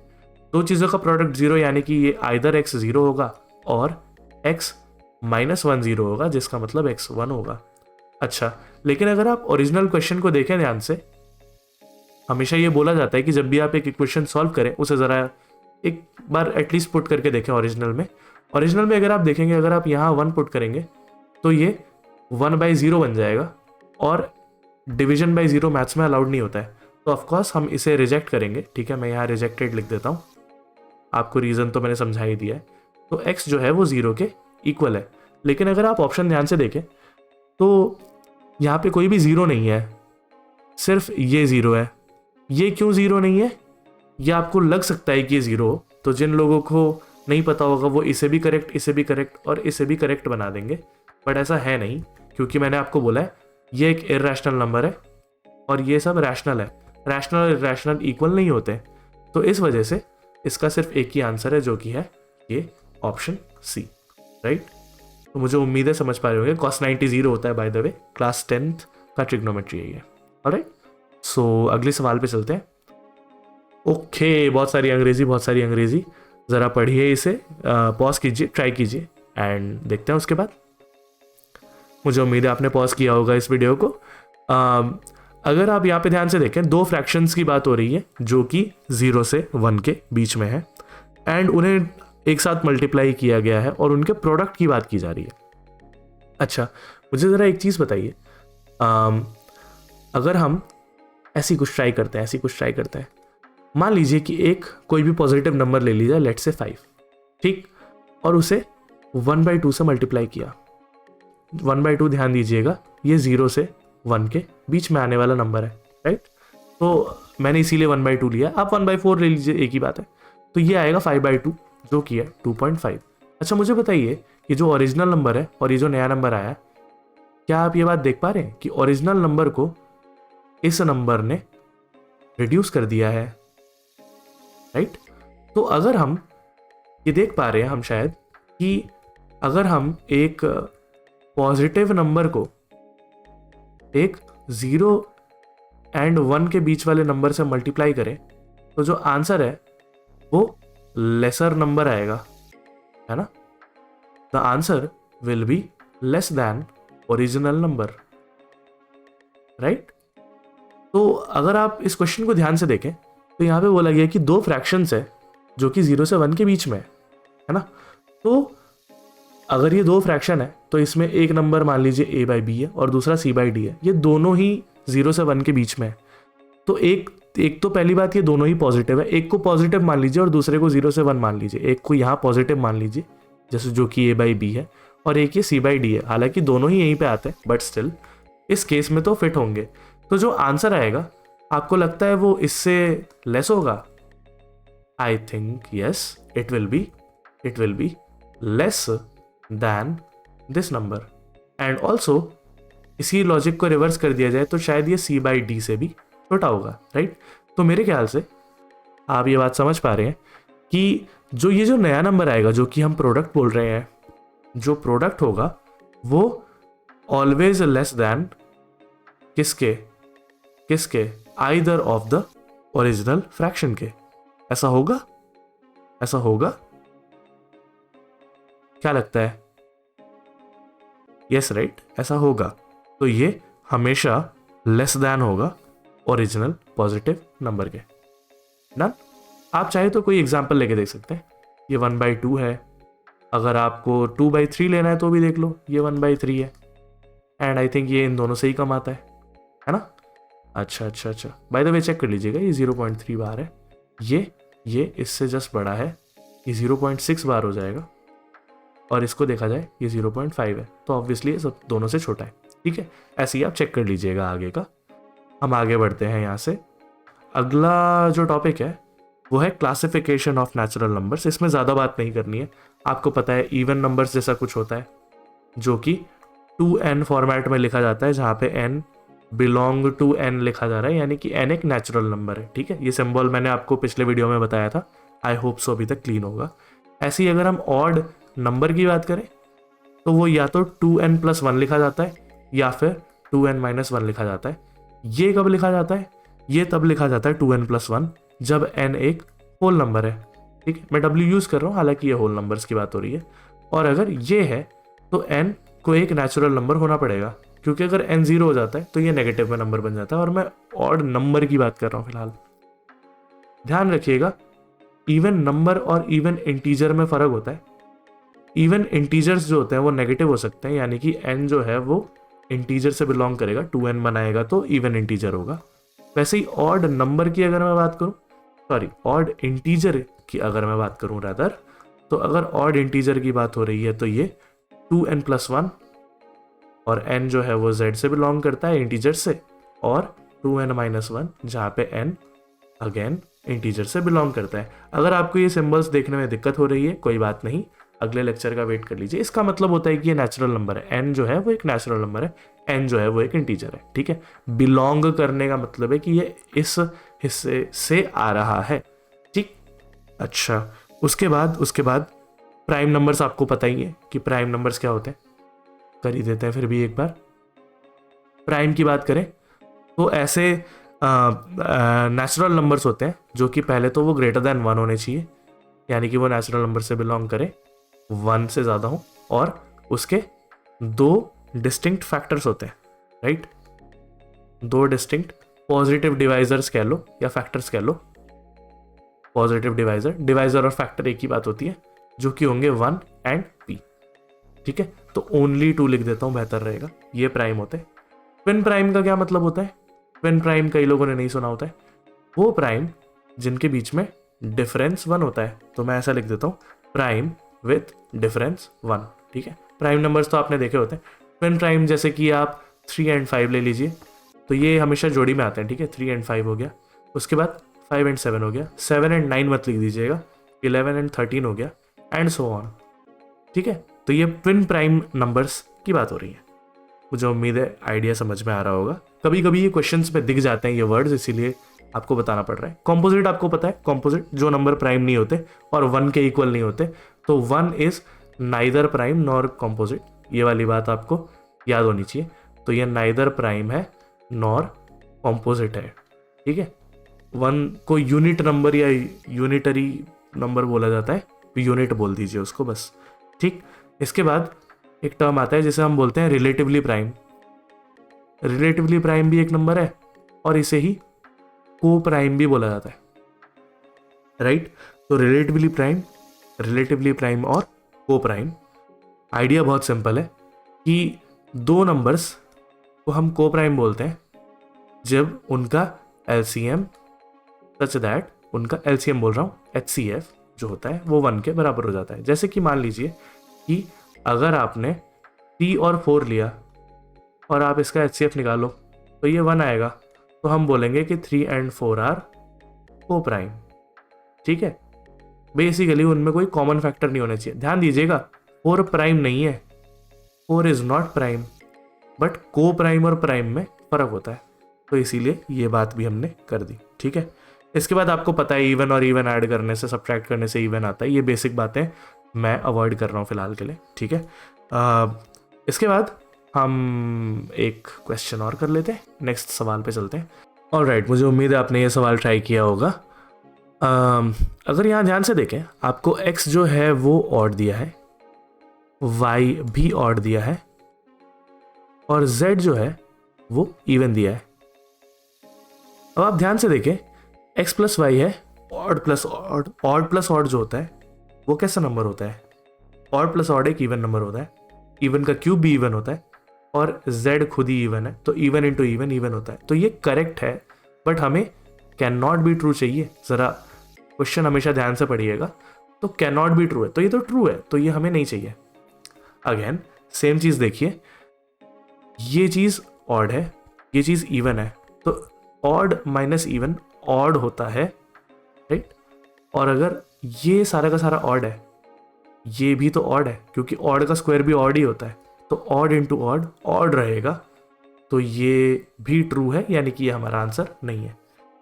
दो चीज़ों का प्रोडक्ट 0, यानी कि ये आइदर x 0 होगा और x - 1 0 होगा, जिसका मतलब x 1 होगा। अच्छा, लेकिन अगर आप ओरिजिनल क्वेश्चन को देखें ध्यान से, हमेशा ये बोला जाता है कि जब भी आप एक इक्वेशन सॉल्व करें उसे ज़रा एक बार एटलीस्ट पुट करके देखें ओरिजिनल में। ओरिजिनल में अगर आप देखेंगे, अगर आप यहाँ 1 पुट करेंगे तो ये 1/0 बन जाएगा, और डिवीजन बाय 0 मैथ्स में अलाउड नहीं होता है, तो ऑफकोर्स हम इसे रिजेक्ट करेंगे। ठीक है, मैं यहाँ रिजेक्टेड लिख देता हूँ, आपको रीज़न तो मैंने समझा ही दिया है। तो x जो है वो 0 के इक्वल है, लेकिन अगर आप ऑप्शन ध्यान से देखें तो यहाँ पे कोई भी 0 नहीं है, सिर्फ ये 0 है। ये क्यों 0 नहीं है, ये आपको लग सकता है कि ये 0 हो, तो जिन लोगों को नहीं पता होगा वो इसे भी करेक्ट, इसे भी करेक्ट और इसे भी करेक्ट बना देंगे, बट ऐसा है नहीं, क्योंकि मैंने आपको बोला है ये एक इरैशनल नंबर है और ये सब रैशनल है। रैशनल और इरैशनल इक्वल नहीं होते, तो इस वजह से इसका सिर्फ एक ही आंसर है, जो कि है ये ऑप्शन सी, राइट। तो मुझे उम्मीद है समझ पा रहे होंगे, cos 90 0 होता है, by the way class 10th का ट्रिग्नोमेट्री है ये। ऑलराइट, सो अगले सवाल पे चलते हैं। ओके, बहुत सारी अंग्रेजी, ज़रा पढ़िए इसे, पॉज कीजिए, ट्राई कीजिए एंड देखते हैं उसके बाद। मुझे उम्मीद है आपने पॉज किया होगा इस वीडियो को। अगर आप यहाँ पे ध्यान से देखें, दो फ्रैक्शंस की बात हो रही है जो कि 0 से 1 के बीच में है एंड उन्हें एक साथ मल्टीप्लाई किया गया है और उनके प्रोडक्ट की बात की जा रही है। अच्छा, मुझे ज़रा एक चीज़ बताइए, अगर हम ऐसी कुछ ट्राई करते हैं, मान लीजिए कि एक कोई भी पॉजिटिव नंबर ले लीजिए, लेट से 5, ठीक, और उसे 1/2 से मल्टीप्लाई किया। 1/2 ध्यान दीजिएगा, ये 0 से 1 के बीच में आने वाला नंबर है, राइट? तो मैंने इसीलिए 1/2 लिया, आप 1/4 ले लीजिए, एक ही बात है। तो ये आएगा 5/2 जो कि है 2.5। अच्छा, मुझे बताइए, ये जो ओरिजिनल नंबर है और ये जो नया नंबर आया, क्या आप ये बात देख पा रहे हैं कि ओरिजिनल नंबर को इस नंबर ने रिड्यूस कर दिया है, राइट? तो अगर हम ये देख पा रहे हैं हम शायद कि अगर हम एक पॉजिटिव नंबर को एक 0 एंड 1 के बीच वाले नंबर से मल्टीप्लाई करें तो जो आंसर है वो लेसर नंबर आएगा, है ना? The answer will be less than original number, right? तो अगर आप इस क्वेश्चन को ध्यान से देखें तो यहाँ पे बोला गया कि दो फ्रैक्शंस है जो कि 0 से 1 के बीच में है ना? तो अगर ये दो फ्रैक्शन है तो इसमें एक नंबर मान लीजिए a/b है और दूसरा c/d है, ये दोनों ही 0 से 1 के बीच में है। तो एक तो पहली बात, ये दोनों ही पॉजिटिव है, एक को पॉजिटिव मान लीजिए और दूसरे को 0 से 1 मान लीजिए, एक को यहाँ पॉजिटिव मान लीजिए जैसे जो कि a/b है और एक ये c/d है। हालांकि दोनों ही यहीं पे आते हैं बट स्टिल इस केस में तो फिट होंगे। तो जो आंसर आएगा आपको लगता है वो इससे लेस होगा? I think yes, it will be less than this number. And also इसी लॉजिक को रिवर्स कर दिया जाए तो शायद ये c/d से भी छोटा होगा, राइट? तो मेरे ख्याल से आप ये बात समझ पा रहे हैं कि ये जो नया नंबर आएगा जो कि हम प्रोडक्ट बोल रहे हैं, जो प्रोडक्ट होगा वो ऑलवेज लेस दैन किसके either of the original fraction के। ऐसा होगा? क्या लगता है? यस, राइट, ऐसा होगा। तो ये हमेशा लेस दैन होगा ओरिजिनल पॉजिटिव नंबर के ना। आप चाहे तो कोई एग्जांपल लेके देख सकते हैं। ये 1/2 है, अगर आपको 2/3 लेना है तो भी देख लो, ये 1/3 है एंड आई थिंक ये इन दोनों से ही कम आता है ना? अच्छा, बाय द वे चेक कर लीजिएगा, ये 0.3 बार है, ये इससे जस्ट बड़ा है, ये 0.6 बार हो जाएगा और इसको देखा जाए ये 0.5 है, तो ऑब्वियसली ये सब दोनों से छोटा है, ठीक है? ऐसे ही आप चेक कर लीजिएगा आगे का। हम आगे बढ़ते हैं यहाँ से। अगला जो टॉपिक है वो है क्लासिफिकेशन ऑफ नेचुरल नंबर्स। इसमें ज़्यादा बात नहीं करनी है, आपको पता है इवन नंबर्स जैसा कुछ होता है जो कि 2n फॉर्मेट में लिखा जाता है, जहाँ पे n बिलोंग टू n लिखा जा रहा है, यानी कि n एक नेचुरल नंबर है, ठीक है? ये सिंबल मैंने आपको पिछले वीडियो में बताया था, आई होप सो अभी तक क्लीन होगा। ऐसे ही अगर हम ऑड नंबर की बात करें तो वो या तो 2n+1 लिखा जाता है या फिर 2n-1 लिखा जाता है। ये कब लिखा जाता है? ये तब लिखा जाता है 2n+1 जब n एक होल नंबर है, ठीक है? मैं w यूज़ कर रहा हूँ, हालांकि ये होल नंबर्स की बात हो रही है। और अगर ये है तो n को एक नेचुरल नंबर होना पड़ेगा, क्योंकि अगर n 0 हो जाता है तो ये नेगेटिव में नंबर बन जाता है। और मैं ऑड नंबर की बात कर रहा हूँ फिलहाल। ध्यान रखिएगा, इवन नंबर और इवन इंटीजर में फ़र्क होता है। इवन इंटीजर्स जो होते हैं वो नेगेटिव हो सकते हैं, यानी कि n जो है वो इंटीजर से बिलोंग करेगा, 2n बनाएगा तो इवन इंटीजर होगा। वैसे ही ऑड नंबर की अगर मैं बात करूं, ऑड इंटीजर की अगर मैं बात करूं रादर, तो अगर ऑड इंटीजर की बात हो रही है तो ये 2n+1 और n जो है वो z से बिलोंग करता है, इंटीजर से, और 2n-1 जहाँ पे n अगेन इंटीजर से बिलोंग करता है। अगर आपको ये सिंबल्स देखने में दिक्कत हो रही है, कोई बात नहीं, अगले लेक्चर का वेट कर लीजिए। इसका मतलब होता है कि ये नेचुरल नंबर है, n जो है वो एक नेचुरल नंबर है, n जो है वो एक इंटीजर है, ठीक है? बिलोंग करने का मतलब है कि ये इस हिस्से से आ रहा है, ठीक? अच्छा, उसके बाद प्राइम नंबर्स आपको पता ही है कि प्राइम नंबर्स क्या होते हैं, कर ही देते हैं फिर भी एक बार। प्राइम की बात करें तो ऐसे नेचुरल नंबर्स होते हैं जो कि पहले तो वो ग्रेटर देन 1 होने चाहिए, यानी कि वो नेचुरल नंबर से बिलोंग करे, 1 से ज़्यादा हो, और उसके 2 डिस्टिंक्ट फैक्टर्स होते हैं, राइट। 2 डिस्टिंक्ट पॉजिटिव डिवाइजर्स कह लो या फैक्टर्स कह लो। पॉजिटिव डिवाइजर और फैक्टर एक ही बात होती है, जो कि होंगे 1 एंड p, ठीक है। तो ओनली 2 लिख देता हूँ, बेहतर रहेगा। ये प्राइम होते हैं। ट्विन प्राइम का क्या मतलब होता है? ट्विन प्राइम कई लोगों ने नहीं सुना होता है। वो प्राइम जिनके बीच में डिफरेंस 1 होता है। तो मैं ऐसा लिख देता हूँ, प्राइम विथ डिफरेंस 1, ठीक है। प्राइम नंबर्स तो आपने देखे होते हैं। ट्विन प्राइम जैसे कि आप 3 एंड 5 ले लीजिए, तो ये हमेशा जोड़ी में आते हैं, ठीक है। 3 एंड 5 हो गया, उसके बाद 5 एंड 7 हो गया, 7 एंड 9 मत लिख दीजिएगा, 11 एंड 13 हो गया, एंड सो ऑन, ठीक है। तो ये ट्विन प्राइम नंबर्स की बात हो रही है। मुझे उम्मीद है आइडिया समझ में आ रहा होगा। कभी कभी ये क्वेश्चंस में दिख जाते हैं ये वर्ड्स, इसीलिए आपको बताना पड़ रहा है। कॉम्पोजिट आपको पता है, कॉम्पोजिट जो नंबर प्राइम नहीं होते और 1 के इक्वल नहीं होते, तो 1 is neither prime nor composite. ये वाली बात आपको याद होनी चाहिए। तो ये नाइदर प्राइम है नॉर कॉम्पोजिट है, ठीक है। 1 को यूनिट नंबर या यूनिटरी नंबर बोला जाता है, यूनिट बोल दीजिए उसको बस, ठीक। इसके बाद एक टर्म आता है जिसे हम बोलते हैं रिलेटिवली प्राइम। रिलेटिवली प्राइम भी एक नंबर है और इसे ही को प्राइम भी बोला जाता है, राइट। तो रिलेटिवली प्राइम और को प्राइम, आइडिया बहुत सिंपल है कि 2 नंबर्स को हम को प्राइम बोलते हैं जब उनका एलसीएम सच दैट, उनका एलसीएम बोल रहा हूँ, एचसीएफ जो होता है वो 1 के बराबर हो जाता है। जैसे कि मान लीजिए कि अगर आपने 3 और 4 लिया और आप इसका एचसीएफ निकालो तो ये 1 आएगा, तो हम बोलेंगे कि 3 एंड 4 आर को प्राइम, ठीक है। बेसिकली उनमें कोई कॉमन फैक्टर नहीं होना चाहिए। ध्यान दीजिएगा, 4 प्राइम नहीं है, 4 इज नॉट प्राइम, बट को प्राइम और प्राइम में फर्क होता है, तो इसीलिए ये बात भी हमने कर दी, ठीक है। इसके बाद आपको पता है इवन और इवन ऐड करने से, सब्ट्रैक्ट करने से इवन आता है। ये बेसिक बातें मैं अवॉइड कर रहा हूँ फिलहाल के लिए, ठीक है। इसके बाद हम एक क्वेश्चन और कर लेते हैं, नेक्स्ट सवाल पे चलते हैं। ऑलराइट, मुझे उम्मीद है आपने ये सवाल ट्राई किया होगा। अगर यहाँ ध्यान से देखें, आपको x जो है वो ऑड दिया है, y भी ऑड दिया है, और z जो है वो इवन दिया है। अब आप ध्यान से देखें, x प्लस वाई है, odd plus odd. Odd plus odd जो होता है वो कैसा नंबर होता है? ऑड प्लस ऑड एक इवन नंबर होता है, इवन का क्यूब भी इवन होता है, और z खुद ही इवन है, तो इवन इंटू इवन इवन होता है। तो ये करेक्ट है, बट हमें कैन नॉट बी ट्रू चाहिए। ज़रा क्वेश्चन हमेशा ध्यान से पढ़िएगा। तो कैन नॉट बी ट्रू है, तो ये तो ट्रू है, तो ये हमें नहीं चाहिए। अगेन सेम चीज़ देखिए, ये चीज़ ऑड है, ये चीज़ इवन है, तो ऑड माइनस इवन ऑड होता है, राइट। और अगर ये सारा का सारा ऑड है, ये भी तो ऑड है, क्योंकि ऑड का स्क्वायर भी ऑड ही होता है, तो ऑड इंटू ऑड ऑड रहेगा, तो ये भी ट्रू है, यानी कि ये हमारा आंसर नहीं है।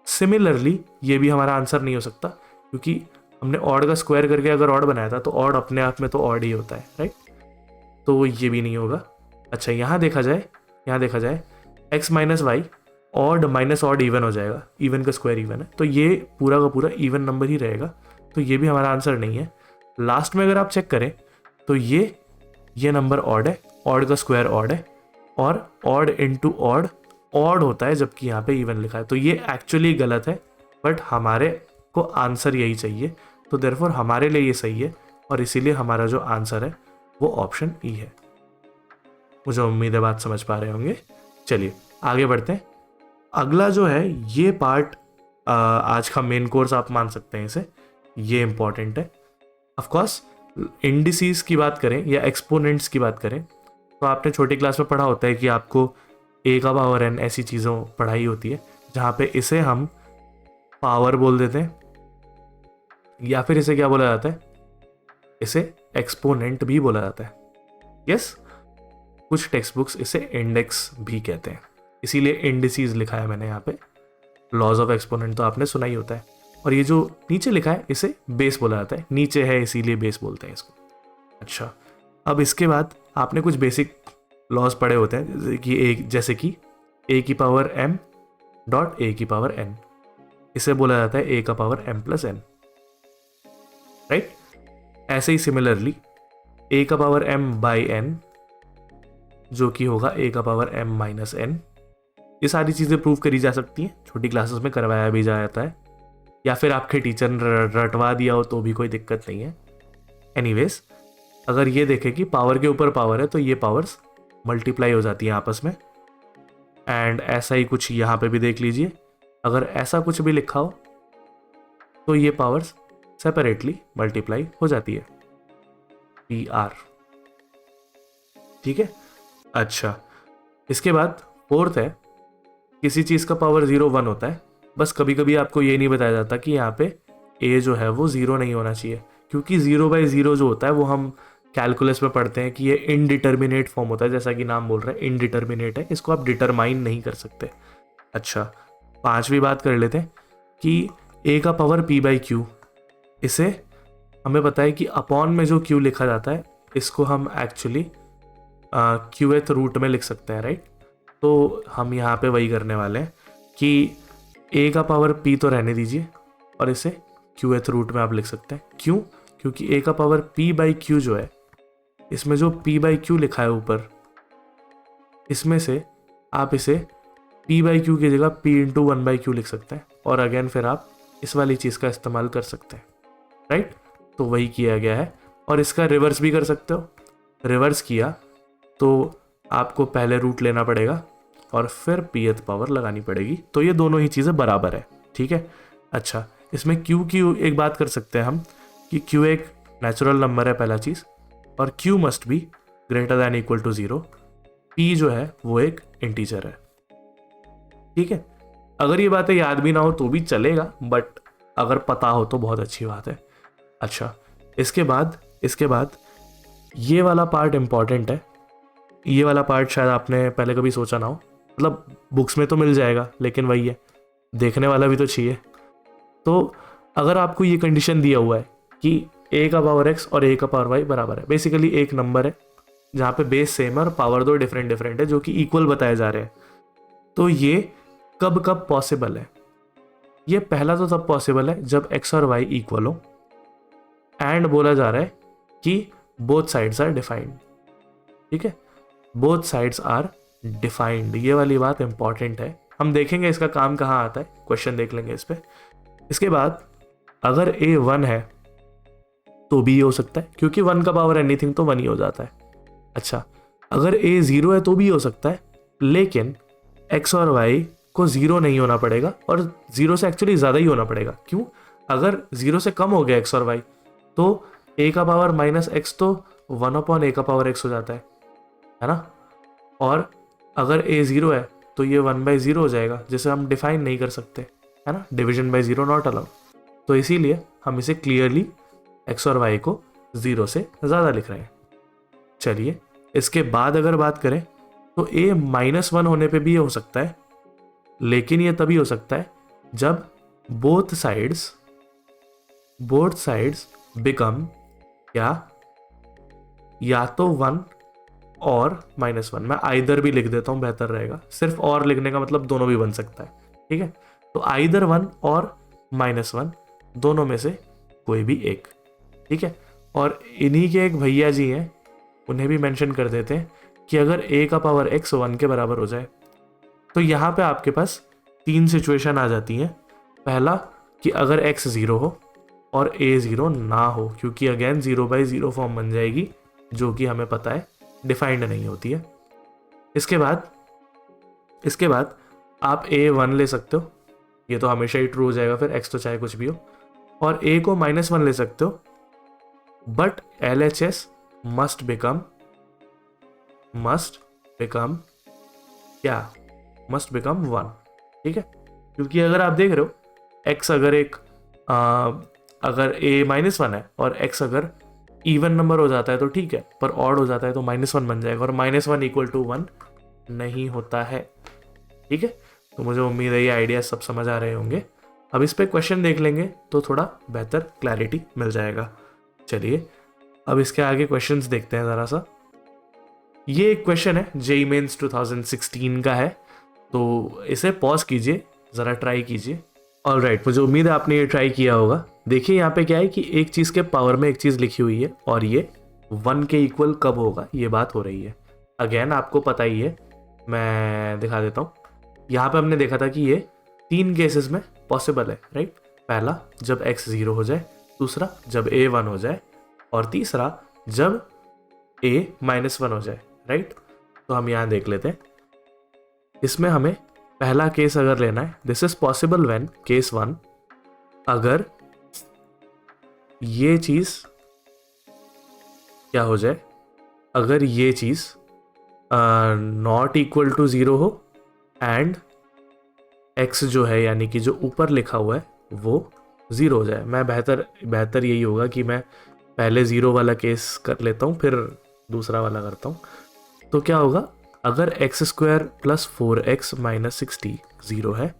सिमिलरली ये भी हमारा आंसर नहीं हो सकता, क्योंकि हमने ऑड का स्क्वायर करके अगर ऑड बनाया था, तो ऑड अपने आप में तो ऑड ही होता है, राइट। तो ये भी नहीं होगा। अच्छा, यहाँ देखा जाए x minus y, odd minus odd even हो जाएगा, इवन का स्क्वायर इवन है, तो ये पूरा का पूरा इवन नंबर ही रहेगा, तो ये भी हमारा आंसर नहीं है। लास्ट में अगर आप चेक करें तो ये नंबर ऑड है, ऑड का स्क्वायर ऑड है, और ऑड इंटू ऑड ऑड होता है, जबकि यहाँ पे इवन लिखा है, तो ये एक्चुअली गलत है, बट हमारे को आंसर यही चाहिए, तो देयरफॉर हमारे लिए ये सही है, और इसीलिए हमारा जो आंसर है वो ऑप्शन ई है। मुझे उम्मीद है बात समझ पा रहे होंगे। चलिए आगे बढ़ते हैं। अगला जो है ये पार्ट आज का मेन कोर्स आप मान सकते हैं इसे, ये इंपॉर्टेंट है। ऑफकोर्स इंडिसेस की बात करें या एक्सपोनेंट्स की बात करें, तो आपने छोटी क्लास में पढ़ा होता है कि आपको a का पावर n ऐसी चीज़ों पढ़ाई होती है, जहाँ पे इसे हम पावर बोल देते हैं, या फिर इसे क्या बोला जाता है, इसे एक्सपोनेंट भी बोला जाता है। यस, कुछ टेक्स्ट बुक्स इसे इंडेक्स भी कहते हैं, इसीलिए इंडिसेस लिखा है मैंने यहाँ पे। लॉज ऑफ एक्सपोनेंट तो आपने सुना ही होता है, और ये जो नीचे लिखा है इसे बेस बोला जाता है, नीचे है इसीलिए बेस बोलते हैं इसको। अच्छा, अब इसके बाद आपने कुछ बेसिक लॉज पढ़े होते हैं, जैसे कि a की पावर m डॉट ए की पावर एन, इसे बोला जाता है ए का power m plus n, right. ऐसे ही सिमिलरली ए का पावर एम बाई एन जो कि होगा ए का पावर एम माइनस एन, ये सारी चीज़ें प्रूव करी जा सकती हैं, छोटी क्लासेस में करवाया भी जाता है, या फिर आपके टीचर ने रटवा दिया हो तो भी कोई दिक्कत नहीं है। एनीवेज, अगर ये देखें कि पावर के ऊपर पावर है तो ये पावर्स मल्टीप्लाई हो जाती हैं आपस में, एंड ऐसा ही कुछ यहाँ पे भी देख लीजिए, अगर ऐसा कुछ भी लिखा हो तो ये पावर्स सेपरेटली मल्टीप्लाई हो जाती है, पी आर, ठीक है। अच्छा, इसके बाद फोर्थ है, किसी चीज़ का पावर 0 1 होता है, बस कभी कभी आपको ये नहीं बताया जाता कि यहाँ पे ए जो है वो 0 नहीं होना चाहिए, क्योंकि 0/0 जो होता है वो हम कैलकुलस में पढ़ते हैं कि ये इनडिटर्मिनेट फॉर्म होता है, जैसा कि नाम बोल रहा है इनडिटर्मिनेट है, इसको आप डिटरमाइन नहीं कर सकते। अच्छा, पांचवी बात कर लेते हैं कि ए का पावर p/q, इसे हमें पता है कि अपॉन में जो q लिखा जाता है इसको हम एक्चुअली qth रूट में लिख सकते हैं, राइट। तो हम यहाँ पे वही करने वाले हैं कि a का पावर p तो रहने दीजिए और इसे qth रूट में आप लिख सकते हैं। क्यों? क्योंकि a का पावर p/q जो है, इसमें जो p/q लिखा है ऊपर, इसमें से आप इसे p/q की जगह p × 1/q लिख सकते हैं, और अगेन फिर आप इस वाली चीज़ का इस्तेमाल कर सकते हैं, राइट। तो वही किया गया है, और इसका रिवर्स भी कर सकते हो। रिवर्स किया तो आपको पहले रूट लेना पड़ेगा और फिर pth पावर लगानी पड़ेगी, तो ये दोनों ही चीज़ें बराबर है, ठीक है। अच्छा, इसमें q की एक बात कर सकते हैं हम कि q एक नेचुरल नंबर है पहला चीज़, और q must be greater than equal to 0, p जो है वो एक इंटीजर है, ठीक है। अगर ये बातें याद भी ना हो तो भी चलेगा, बट अगर पता हो तो बहुत अच्छी बात है। अच्छा, इसके बाद ये वाला पार्ट इंपॉर्टेंट है। ये वाला पार्ट शायद आपने पहले कभी सोचा ना हो, मतलब बुक्स में तो मिल जाएगा, लेकिन वही है, देखने वाला भी तो चाहिए। तो अगर आपको ये कंडीशन दिया हुआ है कि a का पावर x और a का पावर y बराबर है, बेसिकली एक नंबर है जहाँ पे बेस सेम है और पावर दो डिफरेंट डिफरेंट है जो कि इक्वल बताए जा रहे हैं, तो ये कब कब पॉसिबल है? ये पहला तो तब पॉसिबल है जब x और y इक्वल हो, एंड बोला जा रहा है कि बोथ साइड्स आर डिफाइंड, ठीक है, बोथ साइड्स आर डिफाइंड। ये वाली बात इंपॉर्टेंट है, हम देखेंगे इसका काम कहाँ आता है, क्वेश्चन देख लेंगे इस पे। इसके बाद अगर a 1 है तो भी हो सकता है, क्योंकि 1 का पावर एनीथिंग तो 1 ही हो जाता है। अच्छा, अगर a 0 है तो भी हो सकता है, लेकिन x और y को 0 नहीं होना पड़ेगा, और 0 से एक्चुअली ज़्यादा ही होना पड़ेगा। क्यों? अगर 0 से कम हो गया x और y तो a का पावर माइनस x तो 1/a का पावर x हो जाता है ना, और अगर a 0 है तो ये 1/0 हो जाएगा, जिसे हम डिफाइन नहीं कर सकते, है ना, डिविजन बाय 0 नॉट अलाउड। तो इसीलिए हम इसे क्लियरली x और y को 0 से ज़्यादा लिख रहे हैं। चलिए, इसके बाद अगर बात करें तो a -1 होने पे भी ये हो सकता है, लेकिन ये तभी हो सकता है जब बोथ साइड्स बिकम या तो 1 और -1। मैं आइदर भी लिख देता हूँ, बेहतर रहेगा, सिर्फ और लिखने का मतलब दोनों भी बन सकता है, ठीक है। तो आइदर 1 और -1 दोनों में से कोई भी एक, ठीक है। और इन्हीं के एक भैया जी हैं, उन्हें भी मेंशन कर देते हैं कि अगर a का पावर x 1 के बराबर हो जाए तो यहाँ पे आपके पास 3 सिचुएशन आ जाती हैं। पहला कि अगर x 0 हो और a 0 ना हो, क्योंकि अगेन 0/0 फॉर्म बन जाएगी जो कि हमें पता है डिफाइंड नहीं होती है। इसके बाद आप a 1 ले सकते हो, ये तो हमेशा ही ट्रू हो जाएगा, फिर x तो चाहे कुछ भी हो, और a को -1 ले सकते हो, बट LHS मस्ट बिकम क्या? मस्ट बिकम 1, ठीक है। क्योंकि अगर आप देख रहे हो x अगर a -1 है और x अगर इवन नंबर हो जाता है तो ठीक है, पर ऑड हो जाता है तो -1 बन जाएगा, और -1 = 1 नहीं होता है, ठीक है। तो मुझे उम्मीद है ये आइडिया सब समझ आ रहे होंगे। अब इस पे क्वेश्चन देख लेंगे तो थोड़ा बेहतर क्लैरिटी मिल जाएगा। चलिए, अब इसके आगे क्वेश्चंस देखते हैं ज़रा सा। ये एक क्वेश्चन है JEE मेंस 2016 का है, तो इसे पॉज कीजिए ज़रा ट्राई कीजिए। ऑलराइट, मुझे उम्मीद है आपने ये ट्राई किया होगा। देखिए यहाँ पे क्या है कि एक चीज़ के पावर में एक चीज़ लिखी हुई है और ये 1 के इक्वल कब होगा ये बात हो रही है। अगेन आपको पता ही है, मैं दिखा देता हूँ। यहाँ पे हमने देखा था कि ये 3 केसेस में पॉसिबल है, राइट। पहला जब x 0 हो जाए, दूसरा जब a 1 हो जाए, और तीसरा जब a -1 हो जाए, राइट। तो हम यहाँ देख लेते हैं। इसमें हमें पहला केस अगर लेना है, this is possible when case 1, अगर ये चीज क्या हो जाए, अगर ये चीज नॉट इक्वल टू 0 हो एंड x जो है यानी कि जो ऊपर लिखा हुआ है वो 0 हो जाए। मैं बेहतर यही होगा कि मैं पहले 0 वाला केस कर लेता हूँ फिर दूसरा वाला करता हूँ। तो क्या होगा, अगर x square plus 4x minus 60 0 है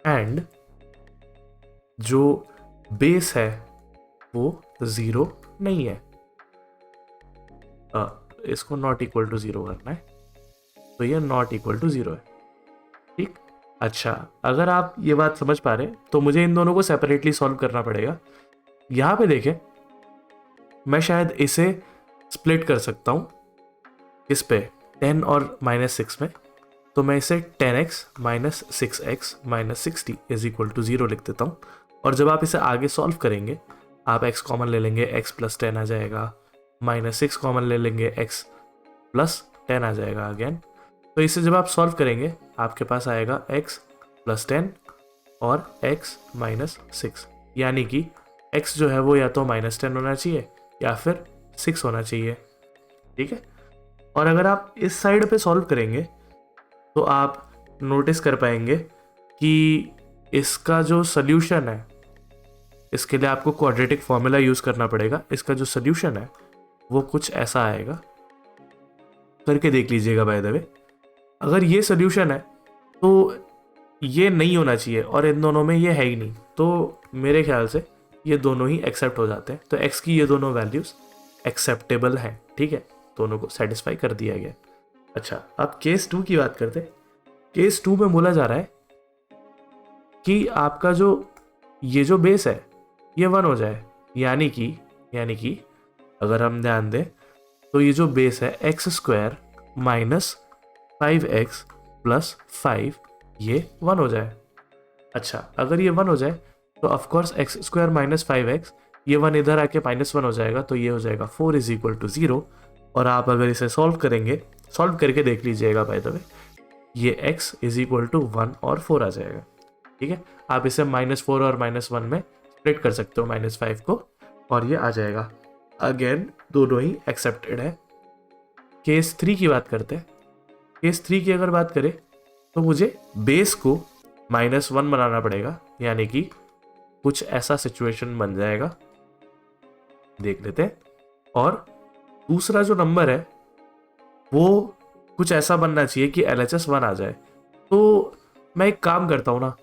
एंड जो बेस है वो 0 नहीं है, इसको नॉट इक्वल टू 0 करना है, तो ये नॉट इक्वल टू 0 है, ठीक। अच्छा, अगर आप ये बात समझ पा रहे हैं तो मुझे इन दोनों को सेपरेटली सॉल्व करना पड़ेगा। यहाँ पे देखें, मैं शायद इसे स्प्लिट कर सकता हूँ किस पे, 10 और -6 में। तो मैं इसे 10x minus 6x minus 60 is equal to 0 लिख देता हूँ। और जब आप इसे आगे सॉल्व करेंगे, आप x कॉमन ले लेंगे, x प्लस 10 आ जाएगा, -6 कॉमन ले लेंगे, x प्लस 10 आ जाएगा अगेन। तो इसे जब आप सॉल्व करेंगे आपके पास आएगा x प्लस 10 और x माइनस 6, यानी कि x जो है वो या तो -10 होना चाहिए या फिर 6 होना चाहिए, ठीक है। और अगर आप इस साइड पे सॉल्व करेंगे तो आप नोटिस कर पाएंगे कि इसका जो सल्यूशन है, इसके लिए आपको क्वाड्रेटिक फॉर्मूला यूज़ करना पड़ेगा। इसका जो सल्यूशन है वो कुछ ऐसा आएगा, करके देख लीजिएगा बाय द वे। अगर ये सल्यूशन है तो ये नहीं होना चाहिए और इन दोनों में ये है ही नहीं, तो मेरे ख्याल से ये दोनों ही एक्सेप्ट हो जाते हैं। तो x की ये दोनों वैल्यूज़ एक्सेप्टेबल हैं, ठीक है, दोनों को सेटिस्फाई कर दिया गया। अच्छा, अब केस 2 की बात करते हैं। केस 2 में बोला जा रहा है कि आपका जो ये जो बेस है ये 1 हो जाए, यानी कि अगर हम ध्यान दें तो ये जो बेस है x square minus 5x plus 5 ये 1 हो जाए। अच्छा, अगर ये 1 हो जाए तो of course x square minus 5x, ये 1 इधर आके -1 हो जाएगा, तो ये हो जाएगा 4 इज इक्वल टू 0। और आप अगर इसे सॉल्व करेंगे, सॉल्व करके देख लीजिएगा बाय द वे, ये x इज इक्वल टू 1 और 4 आ जाएगा, ठीक है। आप इसे -4 और -1 में स्प्लिट कर सकते हो, -5 को, और ये आ जाएगा। अगेन दोनों ही एक्सेप्टेड है। केस 3 की बात करते हैं। केस 3 की अगर बात करें तो मुझे बेस को -1 बनाना पड़ेगा, यानी कि कुछ ऐसा सिचुएशन बन जाएगा, देख लेते हैं। और दूसरा जो नंबर है वो कुछ ऐसा बनना चाहिए कि LHS 1 आ जाए। तो मैं एक काम करता हूँ ना,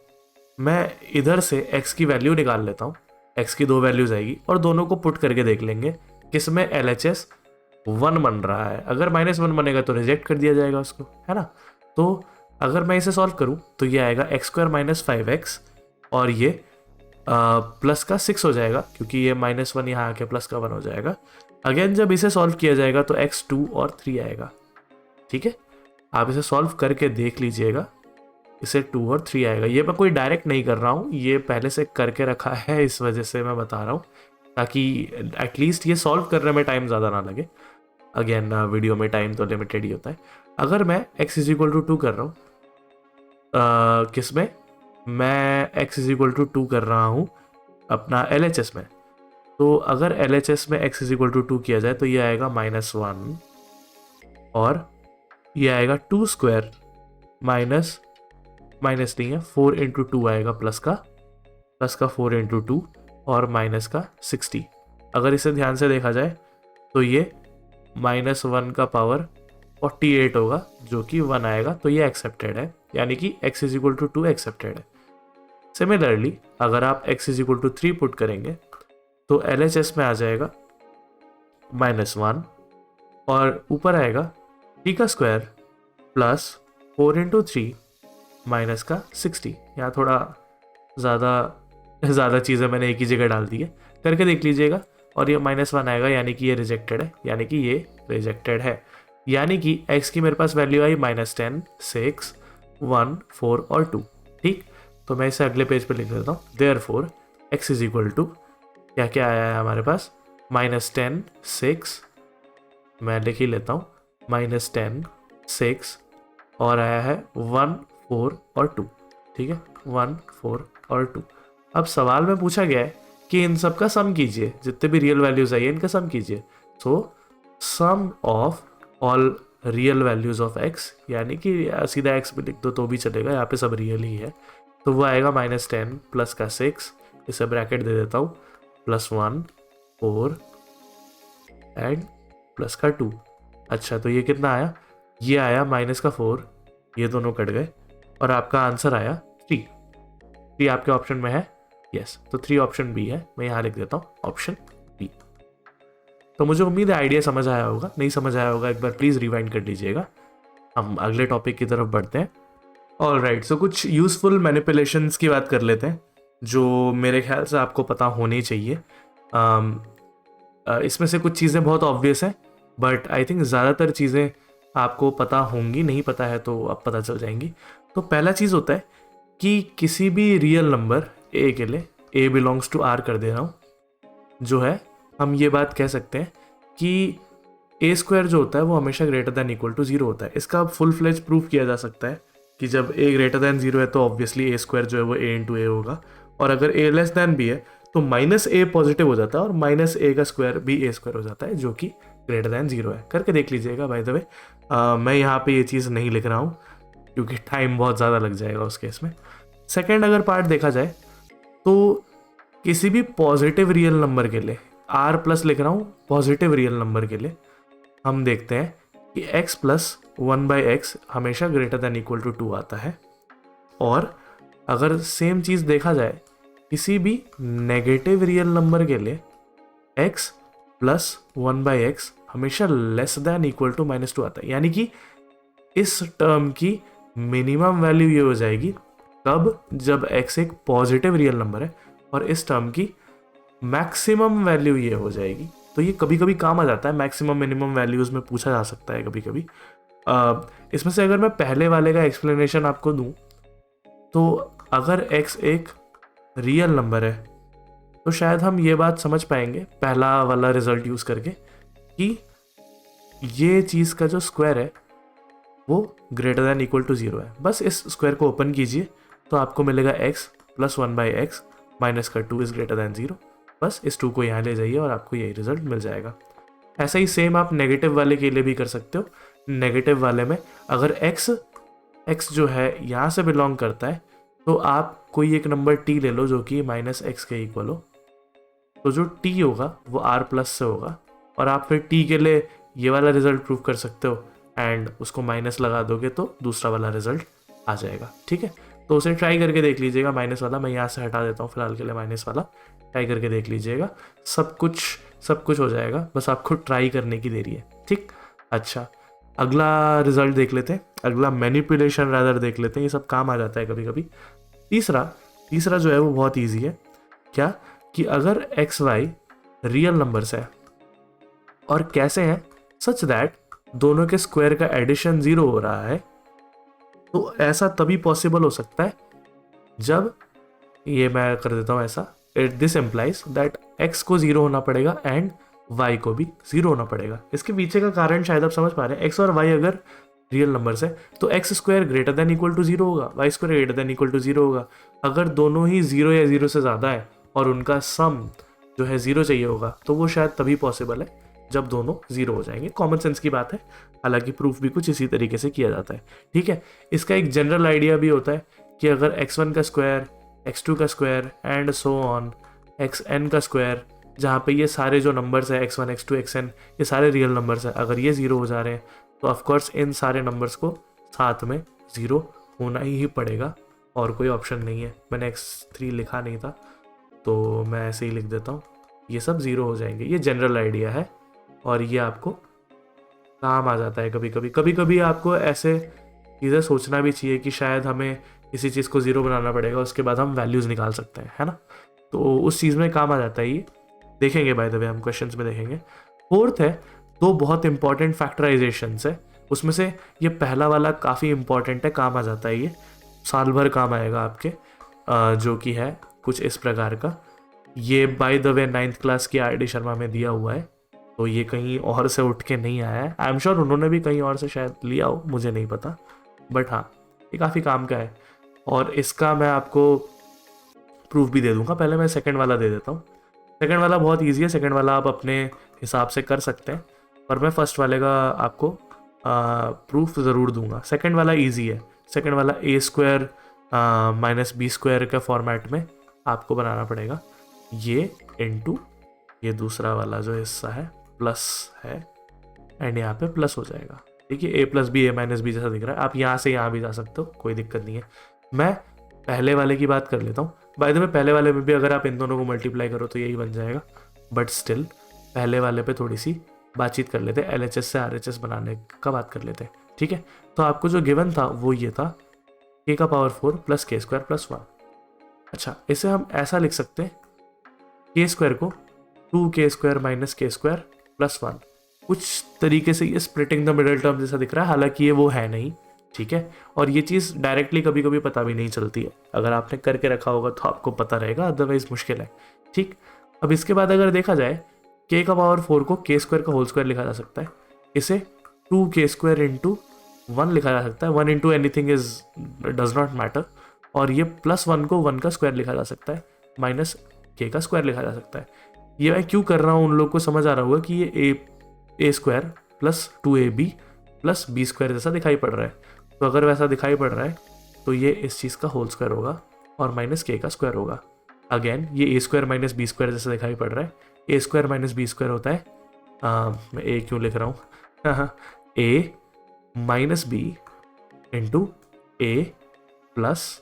मैं इधर से x की वैल्यू निकाल लेता हूँ, x की 2 वैल्यूज आएगी और दोनों को पुट करके देख लेंगे किसमें LHS 1 बन रहा है। अगर -1 बनेगा तो रिजेक्ट कर दिया जाएगा उसको, है ना। तो अगर मैं इसे सॉल्व करूँ तो ये आएगा x स्क्वायर माइनस 5x और ये प्लस का 6 हो जाएगा, क्योंकि ये -1 यहाँ आके प्लस का 1 हो जाएगा। अगेन जब इसे सॉल्व किया जाएगा तो x 2 और 3 आएगा, ठीक है। आप इसे सॉल्व करके देख लीजिएगा, इसे 2 और 3 आएगा। ये मैं कोई डायरेक्ट नहीं कर रहा हूँ, ये पहले से करके रखा है, इस वजह से मैं बता रहा हूँ, ताकि एटलीस्ट ये सॉल्व करने में टाइम ज़्यादा ना लगे। अगेन वीडियो में टाइम तो लिमिटेड ही होता है। अगर मैं x इज इक्वल टू 2 कर रहा हूँ, किस में, मैं x इज इक्वल टू 2 कर रहा हूँ अपना LHS में। तो अगर LHS में x इज इक्वल टू 2 किया जाए तो ये आएगा -1 और ये आएगा 2 स्क्वायर माइनस नहीं है, 4 इंटू 2 आएगा प्लस का 4 इंटू 2 और माइनस का 60। अगर इसे ध्यान से देखा जाए तो ये -1 का पावर 48 होगा, जो कि 1 आएगा, तो ये एक्सेप्टेड है, यानी कि x is equal to 2 accepted है। सिमिलरली अगर आप x is equal to 3 put करेंगे तो LHS में आ जाएगा -1 और ऊपर आएगा t का स्क्वायर प्लस 4 इंटू 3 माइनस का 60। यहाँ थोड़ा ज़्यादा चीज़ें मैंने एक ही जगह डाल दी है, करके देख लीजिएगा। और ये -1 आएगा, यानी कि ये रिजेक्टेड है, यानी कि ये रिजेक्टेड है। यानी कि x की मेरे पास वैल्यू आई -10, 6, 1, 4 और 2। ठीक, तो मैं इसे अगले पेज पे लिख देता हूँ। Therefore x is equal to क्या क्या आया है हमारे पास, -10, 6, मैं लिख ही लेता हूँ, -10, 6 और आया है 1, 4 और 2। ठीक है, 1, 4 और 2। अब सवाल में पूछा गया है कि इन सब का सम कीजिए, जितने भी रियल वैल्यूज आई है इनका सम कीजिए। So sum of all real values of x, यानी कि सीधा x भी लिख दो तो भी चलेगा, यहाँ पे सब रियल ही है। तो वो आएगा -10 प्लस का 6, इसे ब्रैकेट दे देता हूँ, +1, 4 एंड प्लस का 2। अच्छा, तो ये कितना आया, ये आया -4, ये दोनों कट गए और आपका आंसर आया 3। 3 आपके ऑप्शन में है, यस, तो 3 ऑप्शन बी है। मैं यहाँ लिख देता हूँ ऑप्शन बी। तो मुझे उम्मीद है आइडिया समझ आया होगा, नहीं समझ आया होगा एक बार प्लीज़ रिवाइंड कर लीजिएगा। हम अगले टॉपिक की तरफ बढ़ते हैं। ऑलराइट, सो कुछ यूज़फुल मैनिपुलेशंस की बात कर लेते हैं जो मेरे ख्याल से आपको पता होनी चाहिए। इसमें से कुछ चीज़ें बहुत ऑब्वियस हैं, बट आई थिंक ज़्यादातर चीज़ें आपको पता होंगी, नहीं पता है तो अब पता चल जाएंगी। तो पहला चीज़ होता है कि किसी भी रियल नंबर a के लिए a बिलोंग्स टू r कर दे रहा हूँ, जो है हम ये बात कह सकते हैं कि a² जो होता है वो हमेशा >= 0 होता है। इसका फुल फ्लेज प्रूफ किया जा सकता है कि जब a >0 है तो ऑब्वियसली a² जो है वो a × a होगा, और अगर a b है तो -a पॉजिटिव हो जाता है और -a² भी a² हो जाता है, जो कि >0 है। करके देख लीजिएगा। बाय द वे मैं यहाँ पे ये चीज़ नहीं लिख रहा हूँ क्योंकि टाइम बहुत ज़्यादा लग जाएगा उस केस में। सेकेंड अगर पार्ट देखा जाए तो किसी भी पॉजिटिव रियल नंबर के लिए r+ लिख रहा हूँ, पॉजिटिव रियल नंबर के लिए हम देखते हैं कि x + 1/x हमेशा > 2 आता है। और अगर सेम चीज़ देखा जाए किसी भी नेगेटिव रियल नंबर के लिए x + 1/x हमेशा < -2 आता है। यानी कि इस टर्म की मिनिमम वैल्यू ये हो जाएगी कब, जब x एक पॉजिटिव रियल नंबर है, और इस टर्म की मैक्सिमम वैल्यू ये हो जाएगी। तो ये कभी कभी काम आ जाता है, मैक्सिमम मिनिमम वैल्यूज़ में पूछा जा सकता है कभी कभी। इसमें से अगर मैं पहले वाले का एक्सप्लेनेशन आपको दूं तो अगर x एक रियल नंबर है तो शायद हम ये बात समझ पाएंगे पहला वाला रिजल्ट यूज़ करके कि ये चीज़ का जो स्क्वायर है वो > 0 है। बस इस स्क्वायर को ओपन कीजिए तो आपको मिलेगा x + 1/x -2 इज > 0। बस इस 2 को यहाँ ले जाइए और आपको यही रिजल्ट मिल जाएगा। ऐसा ही सेम आप नेगेटिव वाले के लिए भी कर सकते हो। नेगेटिव वाले में अगर x जो है यहाँ से बिलोंग करता है तो आप कोई एक नंबर t ले लो जो कि -x के इक्वल हो, तो जो t होगा वो r+ से होगा, और आप फिर t के लिए ये वाला रिजल्ट प्रूव कर सकते हो एंड उसको माइनस लगा दोगे तो दूसरा वाला रिजल्ट आ जाएगा। ठीक है, तो उसे ट्राई करके देख लीजिएगा। माइनस वाला मैं यहाँ से हटा देता हूँ फिलहाल के लिए, माइनस वाला ट्राई करके देख लीजिएगा। सब कुछ हो जाएगा, बस आपको ट्राई करने की देरी है। ठीक, अच्छा अगला रिजल्ट देख लेते हैं, अगला मैनिपुलेशन रादर देख लेते हैं, ये सब काम आ जाता है कभी कभी। तीसरा जो है वो बहुत ईजी है। क्या कि अगर XY रियल नंबर्स है और कैसे हैं, सच दैट दोनों के स्क्वायर का एडिशन 0 हो रहा है, तो ऐसा तभी पॉसिबल हो सकता है जब, ये मैं कर देता हूँ ऐसा, दिस एम्प्लाइज दैट x को 0 होना पड़ेगा एंड y को भी 0 होना पड़ेगा। इसके पीछे का कारण शायद आप समझ पा रहे हैं। x और y अगर रियल नंबर्स है तो x² > 0 होगा, y² > 0 होगा। अगर दोनों ही 0 या 0 से ज़्यादा है और उनका सम जो है 0 चाहिए होगा, तो वो शायद तभी पॉसिबल है जब दोनों 0 हो जाएंगे। कॉमन सेंस की बात है, हालांकि प्रूफ भी कुछ इसी तरीके से किया जाता है। ठीक है, इसका एक जनरल आइडिया भी होता है कि अगर x1 का स्क्वायर, x2 का square and so on xn का स्क्वायर, जहाँ पे ये सारे जो नंबर्स है x1 x2 xn ये सारे रियल नंबर्स है, अगर ये 0 हो जा रहे हैं तो ऑफकोर्स इन सारे नंबर्स को साथ में 0 होना ही पड़ेगा और कोई ऑप्शन नहीं है। मैंने x3 लिखा नहीं था तो मैं ऐसे ही लिख देता हूँ, ये सब 0 हो जाएंगे। ये जनरल आइडिया है और ये आपको काम आ जाता है कभी कभी। आपको ऐसे चीज़ें सोचना भी चाहिए कि शायद हमें किसी चीज़ को ज़ीरो बनाना पड़ेगा, उसके बाद हम वैल्यूज़ निकाल सकते हैं, है ना। तो उस चीज़ में काम आ जाता है ये, देखेंगे बाय द वे, हम क्वेश्चंस में देखेंगे। फोर्थ है दो बहुत इंपॉर्टेंट फैक्टराइजेशंस है, उसमें से ये पहला वाला काफ़ी इंपॉर्टेंट है, काम आ जाता है, ये साल भर काम आएगा आपके, जो कि है कुछ इस प्रकार का। ये by the way 9th class की आर डी शर्मा में दिया हुआ है, तो ये कहीं और से उठ के नहीं आया है। आई एम श्योर उन्होंने भी कहीं और से शायद लिया हो, मुझे नहीं पता, बट हाँ ये काफ़ी काम का है। और इसका मैं आपको प्रूफ भी दे दूंगा। पहले मैं सेकंड वाला दे देता हूँ। सेकंड वाला बहुत ईजी है, सेकंड वाला आप अपने हिसाब से कर सकते हैं, पर मैं फर्स्ट वाले का आपको प्रूफ ज़रूर दूंगा। सेकंड वाला ईजी है, सेकंड वाला ए स्क्वायर माइनस बी स्क्वायर के फॉर्मेट में आपको बनाना पड़ेगा, ये इनटू ये दूसरा वाला जो हिस्सा है प्लस है, एंड यहाँ पे प्लस हो जाएगा। देखिए ए plus b a minus B जैसा दिख रहा है, आप यहाँ से यहाँ भी जा सकते हो, कोई दिक्कत नहीं है। मैं पहले वाले की बात कर लेता हूँ। बाय द वे पहले वाले में भी अगर आप इन दोनों को मल्टीप्लाई करो तो यही बन जाएगा, बट स्टिल पहले वाले पे थोड़ी सी बातचीत कर लेते हैं, LHS से RHS बनाने का बात कर लेते हैं, ठीक है। तो आपको जो गिवन था वो ये था k का power 4 plus k square plus 1। अच्छा, इसे हम ऐसा लिख सकते हैं, k स्क्वायर को 2k square minus k square plus 1, कुछ तरीके से ये स्प्लिटिंग द मिडिल टर्म जैसा दिख रहा है, हालांकि ये वो है नहीं, ठीक है। और ये चीज़ डायरेक्टली कभी कभी पता भी नहीं चलती है, अगर आपने करके रखा होगा तो आपको पता रहेगा, अदरवाइज मुश्किल है, ठीक। अब इसके बाद अगर देखा जाए k का पावर 4 को k स्क्वायर का होल स्क्वायर लिखा जा सकता है, इसे 2k स्क्वायर इंटू 1 लिखा जा सकता है, 1 into anything is does not matter, और ये प्लस 1 को 1 का स्क्वायर लिखा जा सकता है, माइनस k का स्क्वायर लिखा जा सकता है। ये मैं क्यों कर रहा हूँ, उन लोग को समझ आ रहा होगा कि ये a square plus 2ab plus b square जैसा दिखाई पड़ रहा है, तो अगर वैसा दिखाई पड़ रहा है तो ये इस चीज़ का होल स्क्वायर होगा और माइनस k का स्क्वायर होगा। अगेन ये a square minus B square जैसा दिखाई पड़ रहा है, ए स्क्वायर माइनस बी स्क्वायर होता है, मैं ए क्यों लिख रहा हूँ, ए माइनस बी इंटू ए प्लस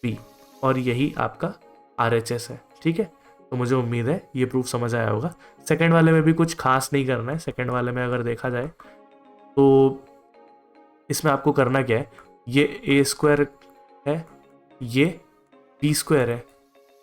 बी, और यही आपका RHS है, ठीक है। तो मुझे उम्मीद है ये प्रूफ समझ आया होगा। सेकंड वाले में भी कुछ खास नहीं करना है, सेकंड वाले में अगर देखा जाए तो इसमें आपको करना क्या है, ये ए स्क्वायर है, ये बी स्क्वायर है,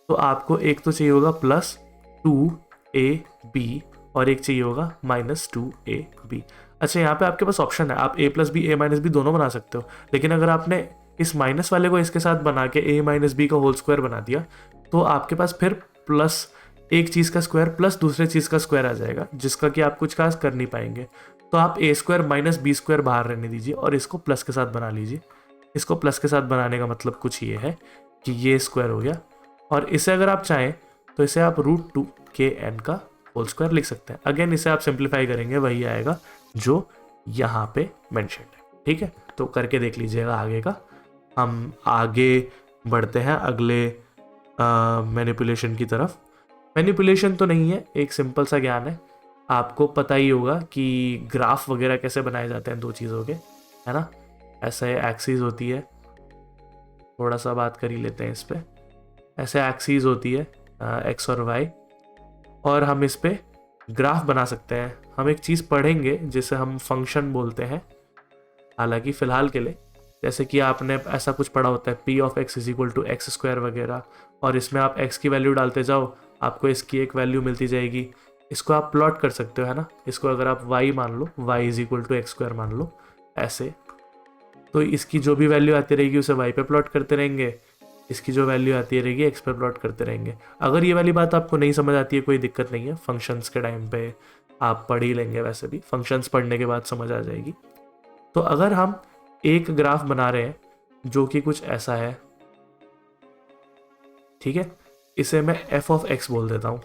तो आपको एक तो चाहिए होगा प्लस 2ab और एक चाहिए होगा माइनस 2ab। अच्छा, यहाँ पे आपके पास ऑप्शन है, आप a plus b a minus b दोनों बना सकते हो, लेकिन अगर आपने इस माइनस वाले को इसके साथ बना के a माइनस बी का होल स्क्वायर बना दिया तो आपके पास फिर प्लस एक चीज़ का स्क्वायर प्लस दूसरे चीज़ का स्क्वायर आ जाएगा, जिसका कि आप कुछ खास कर नहीं पाएंगे। तो आप ए स्क्वायर माइनस बी स्क्वायर बाहर रहने दीजिए और इसको प्लस के साथ बना लीजिए। इसको प्लस के साथ बनाने का मतलब कुछ ये है कि ये स्क्वायर हो गया, और इसे अगर आप चाहें तो इसे आप √2kn का होल स्क्वायर लिख सकते हैं। अगेन इसे आप सिंप्लीफाई करेंगे, वही आएगा जो यहाँ पे मेंशन है, ठीक है। तो करके देख लीजिएगा आगे का। हम आगे बढ़ते हैं अगले मैनिपुलेशन की तरफ। मैनिपुलेशन तो नहीं है, एक सिंपल सा ज्ञान है, आपको पता ही होगा कि ग्राफ वगैरह कैसे बनाए जाते हैं दो चीज़ों के, है ना। ऐसे एक्सिस होती है, थोड़ा सा बात कर ही लेते हैं इस पे। ऐसे एक्सिस होती है x और y, और हम इस पे ग्राफ बना सकते हैं। हम एक चीज़ पढ़ेंगे जिसे हम फंक्शन बोलते हैं, हालांकि फ़िलहाल के लिए जैसे कि आपने ऐसा कुछ पढ़ा होता है p of x is equal to x square वगैरह, और इसमें आप x की वैल्यू डालते जाओ, आपको इसकी एक वैल्यू मिलती जाएगी। इसको आप प्लॉट कर सकते हो, है ना। इसको अगर आप y मान लो, y is equal to x square मान लो, ऐसे, तो इसकी जो भी वैल्यू आती रहेगी उसे y पे प्लॉट करते रहेंगे, इसकी जो वैल्यू आती रहेगी x पे प्लॉट करते रहेंगे। अगर ये वाली बात आपको नहीं समझ आती है कोई दिक्कत नहीं है, फंक्शंस के टाइम पे आप पढ़ ही लेंगे, वैसे भी फंक्शंस पढ़ने के बाद समझ आ जाएगी। तो अगर हम एक ग्राफ बना रहे हैं जो कि कुछ ऐसा है, ठीक है, इसे मैं f ऑफ x बोल देता हूँ,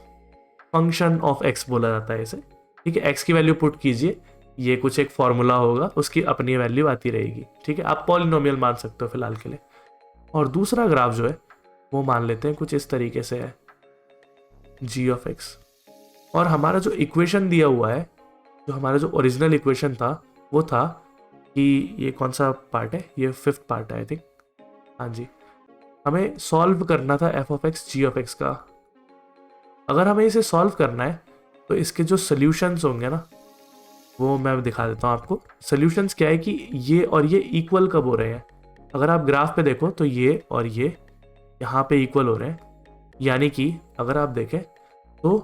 फंक्शन ऑफ x बोला जाता है इसे, ठीक है। x की वैल्यू पुट कीजिए, ये कुछ एक फॉर्मूला होगा, उसकी अपनी वैल्यू आती रहेगी, ठीक है। आप पॉलिनोमियल मान सकते हो फिलहाल के लिए। और दूसरा ग्राफ जो है वो मान लेते हैं कुछ इस तरीके से है, g ऑफ x, और हमारा जो इक्वेशन दिया हुआ है, जो हमारा जो ओरिजिनल इक्वेशन था वो था कि ये कौन सा पार्ट है, ये 5th पार्ट है आई थिंक, हाँ जी। हमें सॉल्व करना था f of x g of x का। अगर हमें इसे सॉल्व करना है तो इसके जो सॉल्यूशंस होंगे ना, वो मैं दिखा देता हूँ आपको। सॉल्यूशंस क्या है कि ये और ये इक्वल कब हो रहे हैं, अगर आप ग्राफ पे देखो तो ये और ये यहाँ पे इक्वल हो रहे हैं, यानी कि अगर आप देखें तो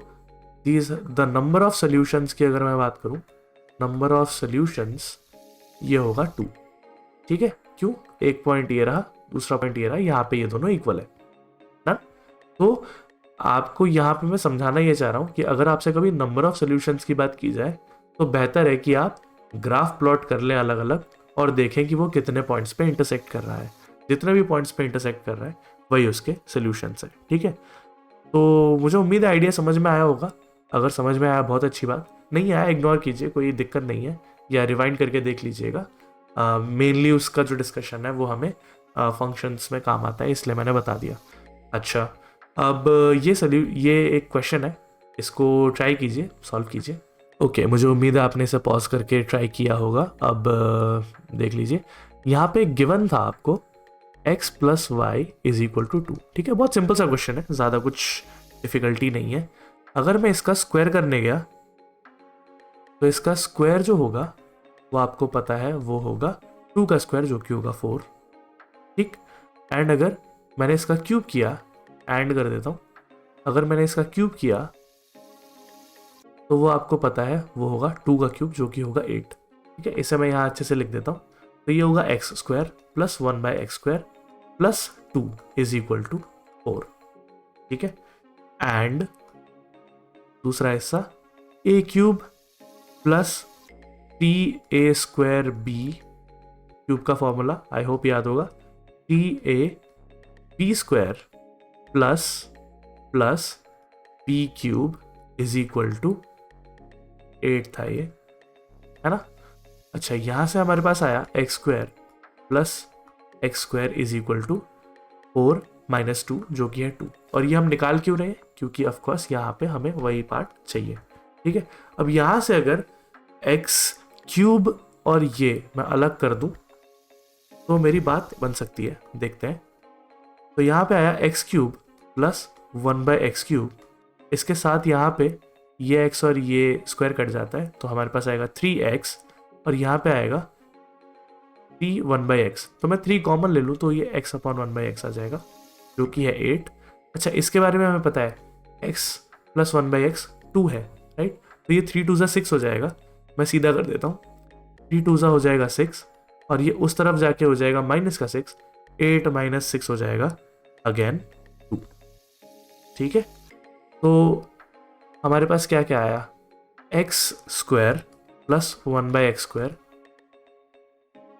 these the number of solutions की अगर मैं बात करूं, नंबर ऑफ सोल्यूशंस ये होगा 2। ठीक है, क्यों? एक पॉइंट ये रहा, दूसरा पॉइंट ये रहा, यहाँ पे ये दोनों इक्वल है ना। तो आपको यहाँ पे मैं समझाना ये चाह रहा हूँ कि अगर आपसे कभी नंबर ऑफ सोल्यूशंस की बात की जाए तो बेहतर है कि आप ग्राफ प्लॉट कर लें अलग अलग और देखें कि वो कितने पॉइंट्स पे इंटरसेक्ट कर रहा है। जितने भी पॉइंट्स पे इंटरसेक्ट कर रहा है वही उसके सोल्यूशंस है। ठीक है, तो मुझे उम्मीद है आइडिया समझ में आया होगा। अगर समझ में आया बहुत अच्छी बात, नहीं आया इग्नोर कीजिए, कोई दिक्कत नहीं है, या रिवाइंड करके देख लीजिएगा। मेनली उसका जो डिस्कशन है वो हमें फंक्शंस में काम आता है, इसलिए मैंने बता दिया। अच्छा, अब ये एक क्वेश्चन है, इसको ट्राई कीजिए, सॉल्व कीजिए। ओके, मुझे उम्मीद है आपने इसे पॉज करके ट्राई किया होगा। अब देख लीजिए, यहाँ पे गिवन था आपको x plus y is equal to 2। ठीक है, बहुत सिंपल सा क्वेश्चन है, ज़्यादा कुछ डिफिकल्टी नहीं है। अगर मैं इसका स्क्वायर करने गया तो इसका स्क्वायर जो होगा वो आपको पता है वो होगा 2 का स्क्वायर, जो कि होगा 4। ठीक, एंड अगर मैंने इसका क्यूब किया, एंड कर देता हूँ, अगर मैंने इसका क्यूब किया तो वो आपको पता है वो होगा 2 का क्यूब, जो कि होगा 8। ठीक है, इसे मैं यहाँ अच्छे से लिख देता हूँ। तो ये होगा x square plus 1/x square plus 2 is equal to 4। ठीक है, एंड दूसरा हिस्सा a cube plus 3a square b, cube का फॉर्मूला आई होप याद होगा, 3ab square plus b cube is equal to 8 था ये, है ना। अच्छा, यहां से हमारे पास आया x square plus x square is equal to 4 minus 2, जो कि है 2। और ये हम निकाल क्यों रहे हैं? क्योंकि ऑफकोर्स यहाँ पे हमें वही पार्ट चाहिए। ठीक है, अब यहाँ से अगर एक्स क्यूब और ये मैं अलग कर दूं तो मेरी बात बन सकती है, देखते हैं। तो यहाँ पे आया x cube plus 1/x cube, इसके साथ यहाँ पे ये x और ये स्क्वायर कट जाता है, तो हमारे पास आएगा 3x, और यहाँ पे आएगा 3 1/x। तो मैं 3 कॉमन ले लूँ तो ये x अपॉन 1/x आ जाएगा, जो कि है 8। अच्छा, इसके बारे में हमें पता है x प्लस 1/x 2 है, राइट। तो ये 3 2 6 हो जाएगा, मैं सीधा कर देता हूँ, 3 2 हो जाएगा 6, और ये उस तरफ जाके हो जाएगा माइनस का 6, 8 माइनस 6 हो जाएगा अगेन 2। ठीक है, तो हमारे पास क्या क्या आया, x square plus 1/x square,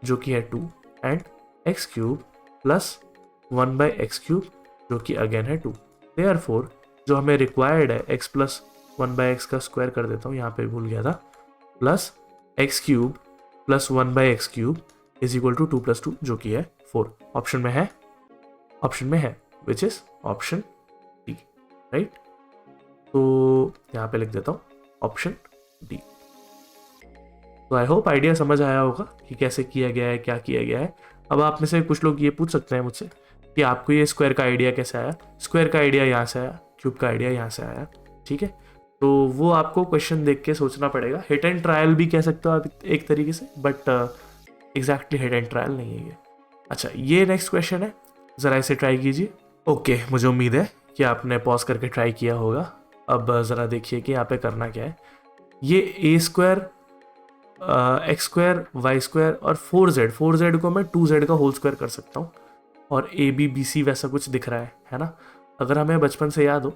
जो कि है 2, and x cube plus 1/x cube, जो कि अगेन है 2। देयरफॉर जो हमें रिक्वायर्ड है, x प्लस 1/x का स्क्वायर कर देता हूँ, यहाँ पे भूल गया था, plus x cube plus 1/x cube is equal to 2 + 2, जो कि है 4। ऑप्शन में है विच इज ऑप्शन डी, राइट। तो यहाँ पे लिख देता हूँ ऑप्शन डी। तो आई होप आइडिया समझ आया होगा कि कैसे किया गया है, क्या किया गया है। अब आप में से कुछ लोग ये पूछ सकते हैं मुझसे कि आपको ये स्क्वायर का आइडिया कैसे आया। स्क्वायर का आइडिया यहाँ से आया, क्यूब का आइडिया यहाँ से आया। ठीक है, तो वो आपको क्वेश्चन देख के सोचना पड़ेगा। हिट एंड ट्रायल भी कह सकते हो आप एक तरीके से, but exactly hit and trial नहीं है ये। अच्छा, ये नेक्स्ट क्वेश्चन है, ज़रा इसे ट्राई कीजिए। ओके, मुझे उम्मीद है कि आपने पॉज करके ट्राई किया होगा। अब ज़रा देखिए कि यहाँ पे करना क्या है। ये a square, x square, y square और 4z को मैं 2z का होल स्क्वायर कर सकता हूँ, और ए बी बी सी वैसा कुछ दिख रहा है ना। अगर हमें बचपन से याद हो,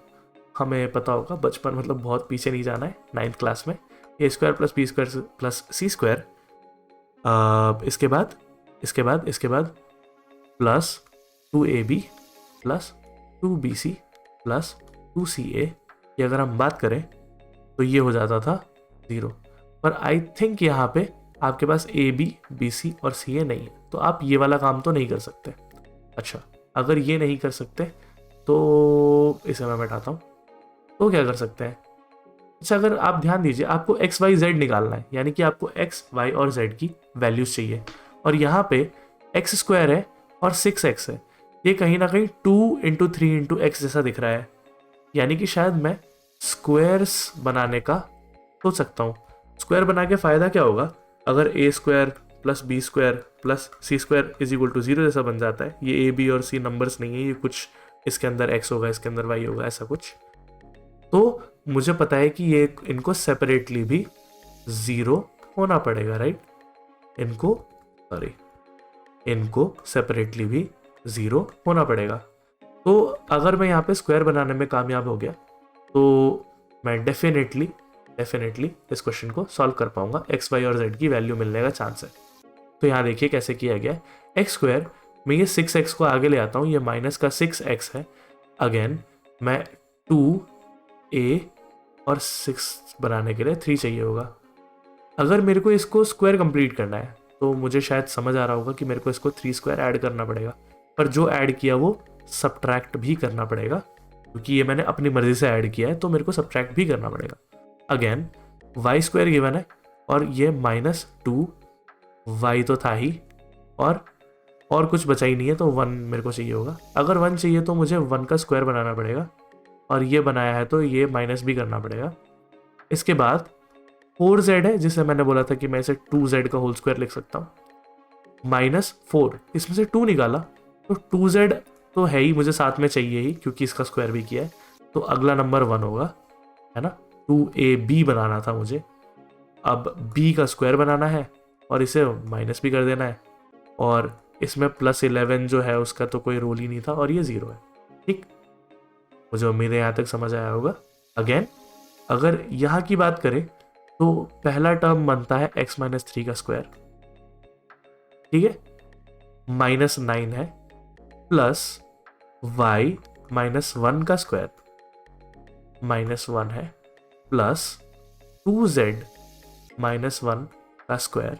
हमें पता होगा, बचपन मतलब बहुत पीछे नहीं जाना है, 9th क्लास में, a square plus b square plus c square, इसके बाद plus 2ab plus 2bc plus 2ca की अगर हम बात करें तो ये हो जाता था 0। पर आई थिंक यहाँ पे आपके पास ए बी बी सी और सी ए नहीं है, तो आप ये वाला काम तो नहीं कर सकते। अच्छा, अगर ये नहीं कर सकते तो इसे मैं बैठाता हूँ, तो क्या कर सकते हैं। अच्छा, अगर आप ध्यान दीजिए, आपको एक्स वाई जेड निकालना है, यानी कि आपको एक्स वाई और जेड की वैल्यूज चाहिए, और यहाँ पे एक्स स्क्वायर है और 6x है, ये कहीं ना कहीं 2 × 3 × x जैसा दिख रहा है, यानी कि शायद मैं स्क्वायर्स बनाने का सोच सकता हूँ। स्क्वायर बना के फ़ायदा क्या होगा, अगर a square plus b square plus c square is equal to 0 जैसा बन जाता है। ये ए बी और सी नंबर्स नहीं है, ये कुछ इसके अंदर एक्स होगा, इसके अंदर वाई होगा, ऐसा कुछ। तो मुझे पता है कि ये इनको सेपरेटली भी 0 होना पड़ेगा, राइट। इनको सेपरेटली भी 0 होना पड़ेगा। तो अगर मैं यहाँ पे स्क्वायर बनाने में कामयाब हो गया तो मैं डेफिनेटली इस क्वेश्चन को सॉल्व कर पाऊंगा, एक्स वाई और जेड की वैल्यू मिलने का चांस है। तो यहाँ देखिए कैसे किया गया है। एक्स स्क्वायर में ये 6x को आगे ले आता हूँ, ये माइनस का 6x है। अगेन मैं 2a और 6 बनाने के लिए 3 चाहिए होगा। अगर मेरे को इसको स्क्वायर कंप्लीट करना है तो मुझे शायद समझ आ रहा होगा कि मेरे को इसको 3 स्क्वायर ऐड करना पड़ेगा, पर जो ऐड किया वो सब्ट्रैक्ट भी करना पड़ेगा, क्योंकि ये मैंने अपनी मर्जी से ऐड किया है तो मेरे को सब्ट्रैक्ट भी करना पड़ेगा। अगेन वाई स्क्वायर गिवन है और ये -2 वाई तो था ही, और कुछ बचा ही नहीं है, तो 1 मेरे को चाहिए होगा। अगर 1 चाहिए तो मुझे 1 का स्क्वायर बनाना पड़ेगा, और ये बनाया है तो ये माइनस भी करना पड़ेगा। इसके बाद 4z है, जिसे मैंने बोला था कि मैं इसे 2z का होल स्क्वायर लिख सकता हूँ, -4, इसमें से 2 निकाला तो 2z तो है ही, मुझे साथ में चाहिए ही क्योंकि इसका स्क्वायर भी किया है। तो अगला नंबर 1 होगा, है ना। 2ab बनाना था मुझे, अब b का स्क्वायर बनाना है और इसे माइनस भी कर देना है, और इसमें +11 जो है उसका तो कोई रोल ही नहीं था, और ये 0 है। ठीक, मुझे उम्मीद है यहाँ तक समझ आया होगा। अगेन अगर यहाँ की बात करें तो पहला टर्म बनता है x - 3 का स्क्वायर, ठीक है, -9 है, प्लस y - 1 का स्क्वायर, -1 है, प्लस 2z - 1 का स्क्वायर,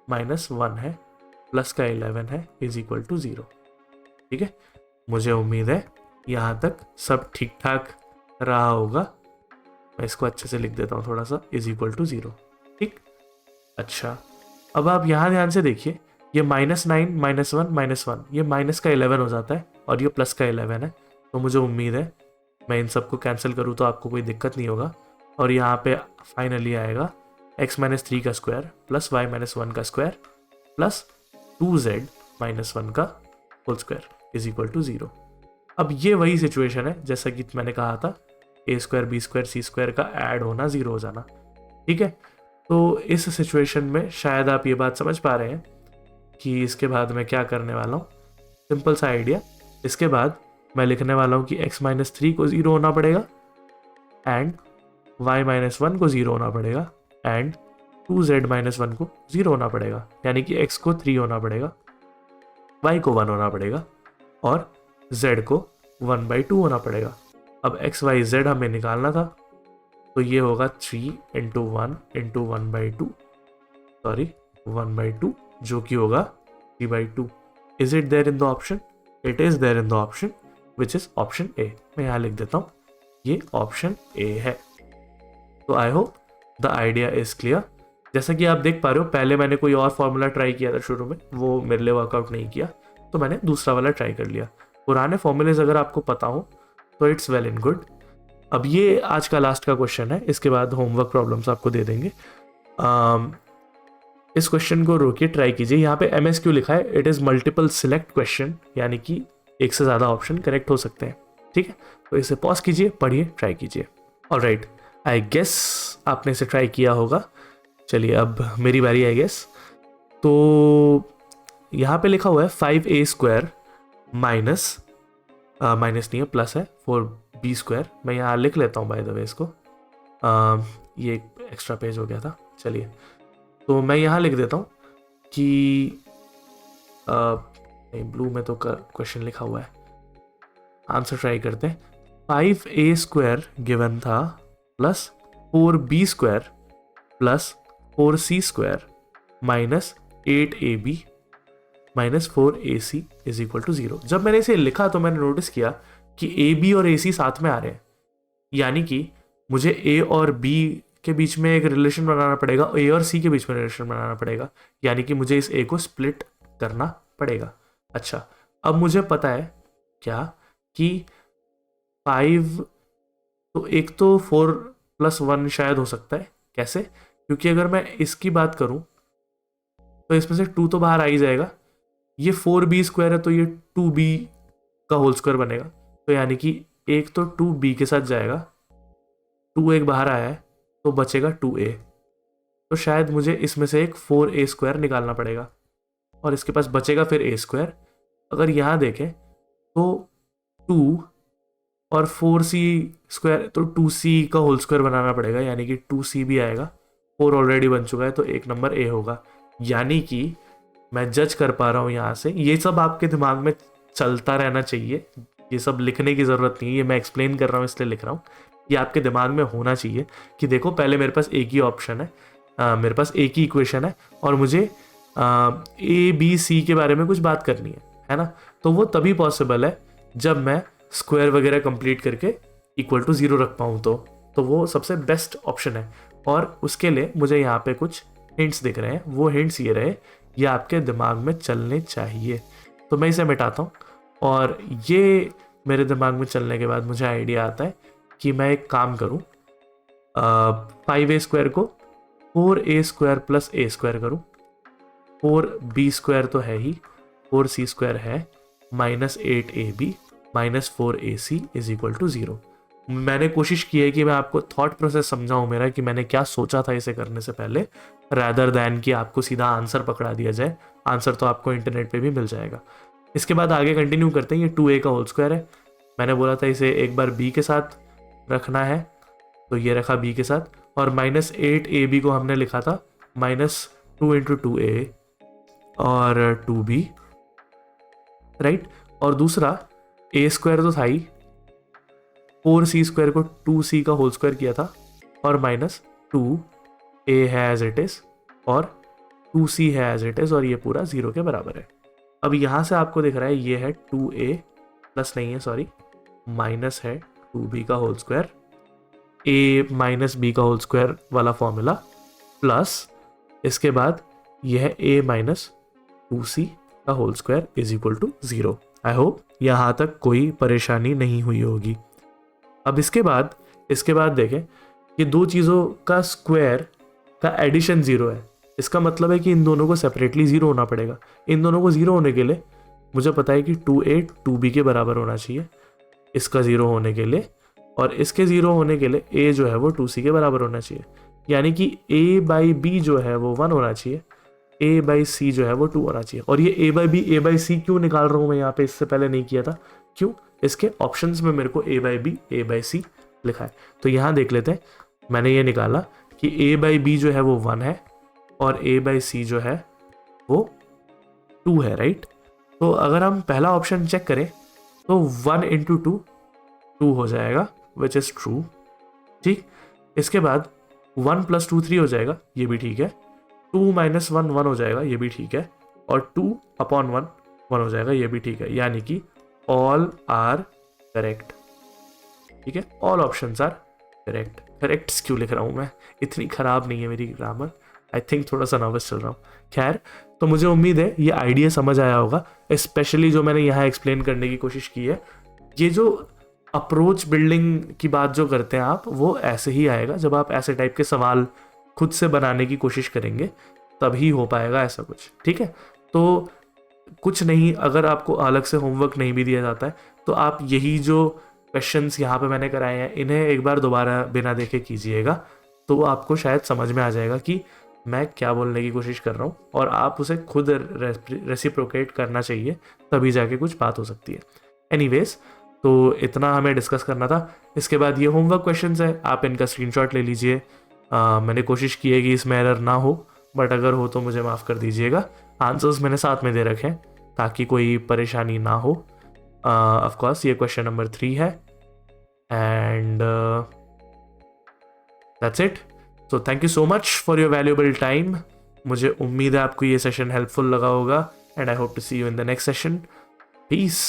-1 है, प्लस का 11 है, इज इक्वल टू 0। ठीक है, मुझे उम्मीद है यहाँ तक सब ठीक ठाक रहा होगा। मैं इसको अच्छे से लिख देता हूँ थोड़ा सा, इज इक्वल टू 0। ठीक, अच्छा, अब आप यहाँ ध्यान से देखिए, ये -9 -1 -1 ये माइनस का 11 हो जाता है, और ये प्लस का 11 है। तो मुझे उम्मीद है मैं इन सबको कैंसिल करूँ तो आपको कोई दिक्कत नहीं होगा, और यहाँ पे फाइनली आएगा x - 3 का स्क्वायर प्लस y - 1 का स्क्वायर प्लस 2z - 1 का whole square is equal to 0। अब ये वही सिचुएशन है जैसा कि मैंने कहा था, a square b square c square का ऐड होना 0 हो जाना। ठीक है, तो इस सिचुएशन में शायद आप ये बात समझ पा रहे हैं कि इसके बाद मैं क्या करने वाला हूँ। सिंपल सा आइडिया, इसके बाद मैं लिखने वाला हूँ कि x - 3 को 0 होना पड़ेगा, एंड y - 1 को 0 होना पड़ेगा, एंड 2z - 1 को 0 होना पड़ेगा, यानी कि x को 3 होना पड़ेगा, y को 1 होना पड़ेगा, और z को 1/2 होना पड़ेगा। अब x y z हमें निकालना था, तो ये होगा 3 × 1 × 1/2, सॉरी 1/2, जो कि होगा 3/2। Is it there in the option? It is there in the option, which is option A. मैं यहाँ लिख देता हूँ, ये ऑप्शन ए है। तो I hope the idea is clear. जैसा कि आप देख पा रहे हो, पहले मैंने कोई और फॉर्मूला ट्राई किया था शुरू में, वो मेरे लिए वर्कआउट नहीं किया, तो मैंने दूसरा वाला ट्राई कर लिया। पुराने फॉर्मूलेज अगर आपको पता हो तो इट्स वेल एंड गुड। अब ये आज का लास्ट का क्वेश्चन है, इसके बाद होमवर्क प्रॉब्लम्स आपको दे देंगे। इस क्वेश्चन को रोकिए, ट्राई कीजिए। यहाँ पे MSQ लिखा है, it is multiple select question, यानी कि एक से ज़्यादा ऑप्शन करेक्ट हो सकते हैं। ठीक है, तो इसे पॉज कीजिए, पढ़िए, ट्राई कीजिए। ऑलराइट, आई गेस आपने इसे ट्राई किया होगा। चलिए अब मेरी बारी, आई गेस। तो यहाँ पे लिखा हुआ है 5a स्क्वायर माइनस नहीं है, प्लस है 4b स्क्वायर। मैं यहाँ लिख लेता हूँ बाय द वे इसको, ये एक एक्स्ट्रा पेज हो गया था। चलिए, तो मैं यहाँ लिख देता हूँ कि नहीं, ब्लू में तो क्वेश्चन लिखा हुआ है, आंसर ट्राई करते हैं। 5a स्क्वायर गिवन था plus 4b square plus 4c square minus 8ab minus 4ac is equal to 0। जब मैंने इसे लिखा तो मैंने नोटिस किया कि ab और ac साथ में आ रहे हैं, यानी कि मुझे a और b के बीच में एक रिलेशन बनाना पड़ेगा, a और c के बीच में रिलेशन बनाना पड़ेगा, यानी कि मुझे इस a को स्प्लिट करना पड़ेगा। अच्छा, अब मुझे पता है क्या कि 5, तो एक तो 4 + 1 शायद हो सकता है। कैसे? क्योंकि अगर मैं इसकी बात करूं तो इसमें से 2 तो बाहर आ ही जाएगा। ये 4b² है तो ये 2b का होल स्क्वायर बनेगा, तो यानी कि एक तो 2b के साथ जाएगा, 2 एक बाहर आया है तो बचेगा 2a। तो शायद मुझे इसमें से एक 4a² निकालना पड़ेगा और इसके पास बचेगा फिर a²। अगर यहाँ देखें तो 2 और 4c² तो 2c का होल स्क्वायर बनाना पड़ेगा, यानी कि 2c भी आएगा। 4 ऑलरेडी बन चुका है तो एक नंबर a होगा। यानी कि मैं जज कर पा रहा हूँ यहाँ से, ये सब आपके दिमाग में चलता रहना चाहिए, ये सब लिखने की ज़रूरत नहीं है, ये मैं एक्सप्लेन कर रहा हूँ इसलिए लिख रहा हूँ। ये आपके दिमाग में होना चाहिए कि देखो पहले मेरे पास एक ही ऑप्शन है, मेरे पास एक ही इक्वेशन है और मुझे ए बी सी के बारे में कुछ बात करनी है ना। तो वो तभी पॉसिबल है जब मैं स्क्वायर वगैरह कंप्लीट करके इक्वल टू 0 रख पाऊँ, तो वो सबसे बेस्ट ऑप्शन है। और उसके लिए मुझे यहाँ पे कुछ हिंट्स दिख रहे हैं, वो हिंट्स ये रहे, ये आपके दिमाग में चलने चाहिए। तो मैं इसे मिटाता हूँ और ये मेरे दिमाग में चलने के बाद मुझे आइडिया आता है कि मैं एक काम करूँ, 5a² को 4a² प्लस a² करूँ, 4b² तो है ही, 4c² है, minus 8ab minus 4ac is equal to 0। मैंने कोशिश की है कि मैं आपको थॉट प्रोसेस समझाऊं मेरा, कि मैंने क्या सोचा था इसे करने से पहले, रैदर दैन कि आपको सीधा आंसर पकड़ा दिया जाए। आंसर तो आपको इंटरनेट पे भी मिल जाएगा। इसके बाद आगे कंटिन्यू करते हैं। ये 2a का होल स्क्वायर है, मैंने बोला था इसे एक बार b के साथ रखना है, तो ये रखा b के साथ, और माइनस 8ab को हमने लिखा था माइनस 2 इंटू 2a और 2b, राइट। और दूसरा a² तो था ही, 4c² को 2c का होल स्क्वायर किया था और माइनस 2a है एज इट इज और 2c है एज इट इज, और ये पूरा 0 के बराबर है। अब यहाँ से आपको दिख रहा है ये है 2a प्लस नहीं है सॉरी, माइनस है 2b का whole square, a minus b का होल स्क्वायर वाला फॉर्मूला, प्लस इसके बाद ये है a माइनस 2c का whole square is equal to 0। I hope यहाँ तक कोई परेशानी नहीं हुई होगी। अब इसके बाद देखें, ये दो चीज़ों का स्क्वायर का एडिशन 0 है, इसका मतलब है कि इन दोनों को सेपरेटली 0 होना पड़ेगा। इन दोनों को 0 होने के लिए मुझे पता है कि 2a 2b के बराबर होना चाहिए इसका 0 होने के लिए, और इसके 0 होने के लिए a जो है वो 2c के बराबर होना चाहिए, यानी कि a/b जो है वो 1 होना चाहिए, a/c जो है वो 2 होना चाहिए। और ये a/b a/c क्यों निकाल रहा हूँ मैं यहाँ पे, इससे पहले नहीं किया था, क्यों? इसके ऑप्शंस में मेरे को a/b a/c लिखा है। तो यहाँ देख लेते हैं, मैंने ये निकाला कि a/b जो है वो 1 है और a/c जो है वो 2 है, राइट। तो अगर हम पहला ऑप्शन चेक करें तो 1 इंटू 2 हो जाएगा, विच इज ट्रू, ठीक। इसके बाद 1 प्लस 2 3 हो जाएगा, ये भी ठीक है। 2 माइनस 1 1 हो जाएगा, ये भी ठीक है। और 2 अपॉन 1 1 हो जाएगा, ये भी ठीक है। यानी कि ऑल आर करेक्ट, ठीक है, all options are correct. Corrects क्यों लिख रहा हूँ मैं, इतनी खराब नहीं है मेरी ग्रामर, आई थिंक थोड़ा सा नर्वस चल रहा हूँ। खैर, तो मुझे उम्मीद है ये आइडिया समझ आया होगा, स्पेशली जो मैंने यहाँ एक्सप्लेन करने की कोशिश की है। ये जो अप्रोच बिल्डिंग की बात जो करते हैं आप, वो ऐसे ही आएगा जब आप ऐसे टाइप के सवाल खुद से बनाने की कोशिश करेंगे, तभी हो पाएगा ऐसा कुछ, ठीक है। तो कुछ नहीं, अगर आपको अलग से होमवर्क नहीं भी दिया जाता है तो आप यही जो क्वेश्चंस यहाँ पे मैंने कराए हैं इन्हें एक बार दोबारा बिना देखे कीजिएगा, तो आपको शायद समझ में आ जाएगा कि मैं क्या बोलने की कोशिश कर रहा हूँ, और आप उसे खुद रेसिप्रोकेट करना चाहिए, तभी जाके कुछ बात हो सकती है। एनीवेज, तो इतना हमें डिस्कस करना था। इसके बाद ये होमवर्क क्वेश्चंस है, आप इनका स्क्रीनशॉट ले लीजिए। मैंने कोशिश की है कि इसमें एरर ना हो, बट अगर हो तो मुझे माफ़ कर दीजिएगा। आंसर्स मैंने साथ में दे रखे हैं ताकि कोई परेशानी ना हो। ऑफ कोर्स ये क्वेश्चन नंबर 3 है, and that's it. So thank you so much for your valuable time. मुझे उम्मीद है आपको ये सेशन हेल्पफुल लगा होगा, and I hope to see you in the next session. Piece.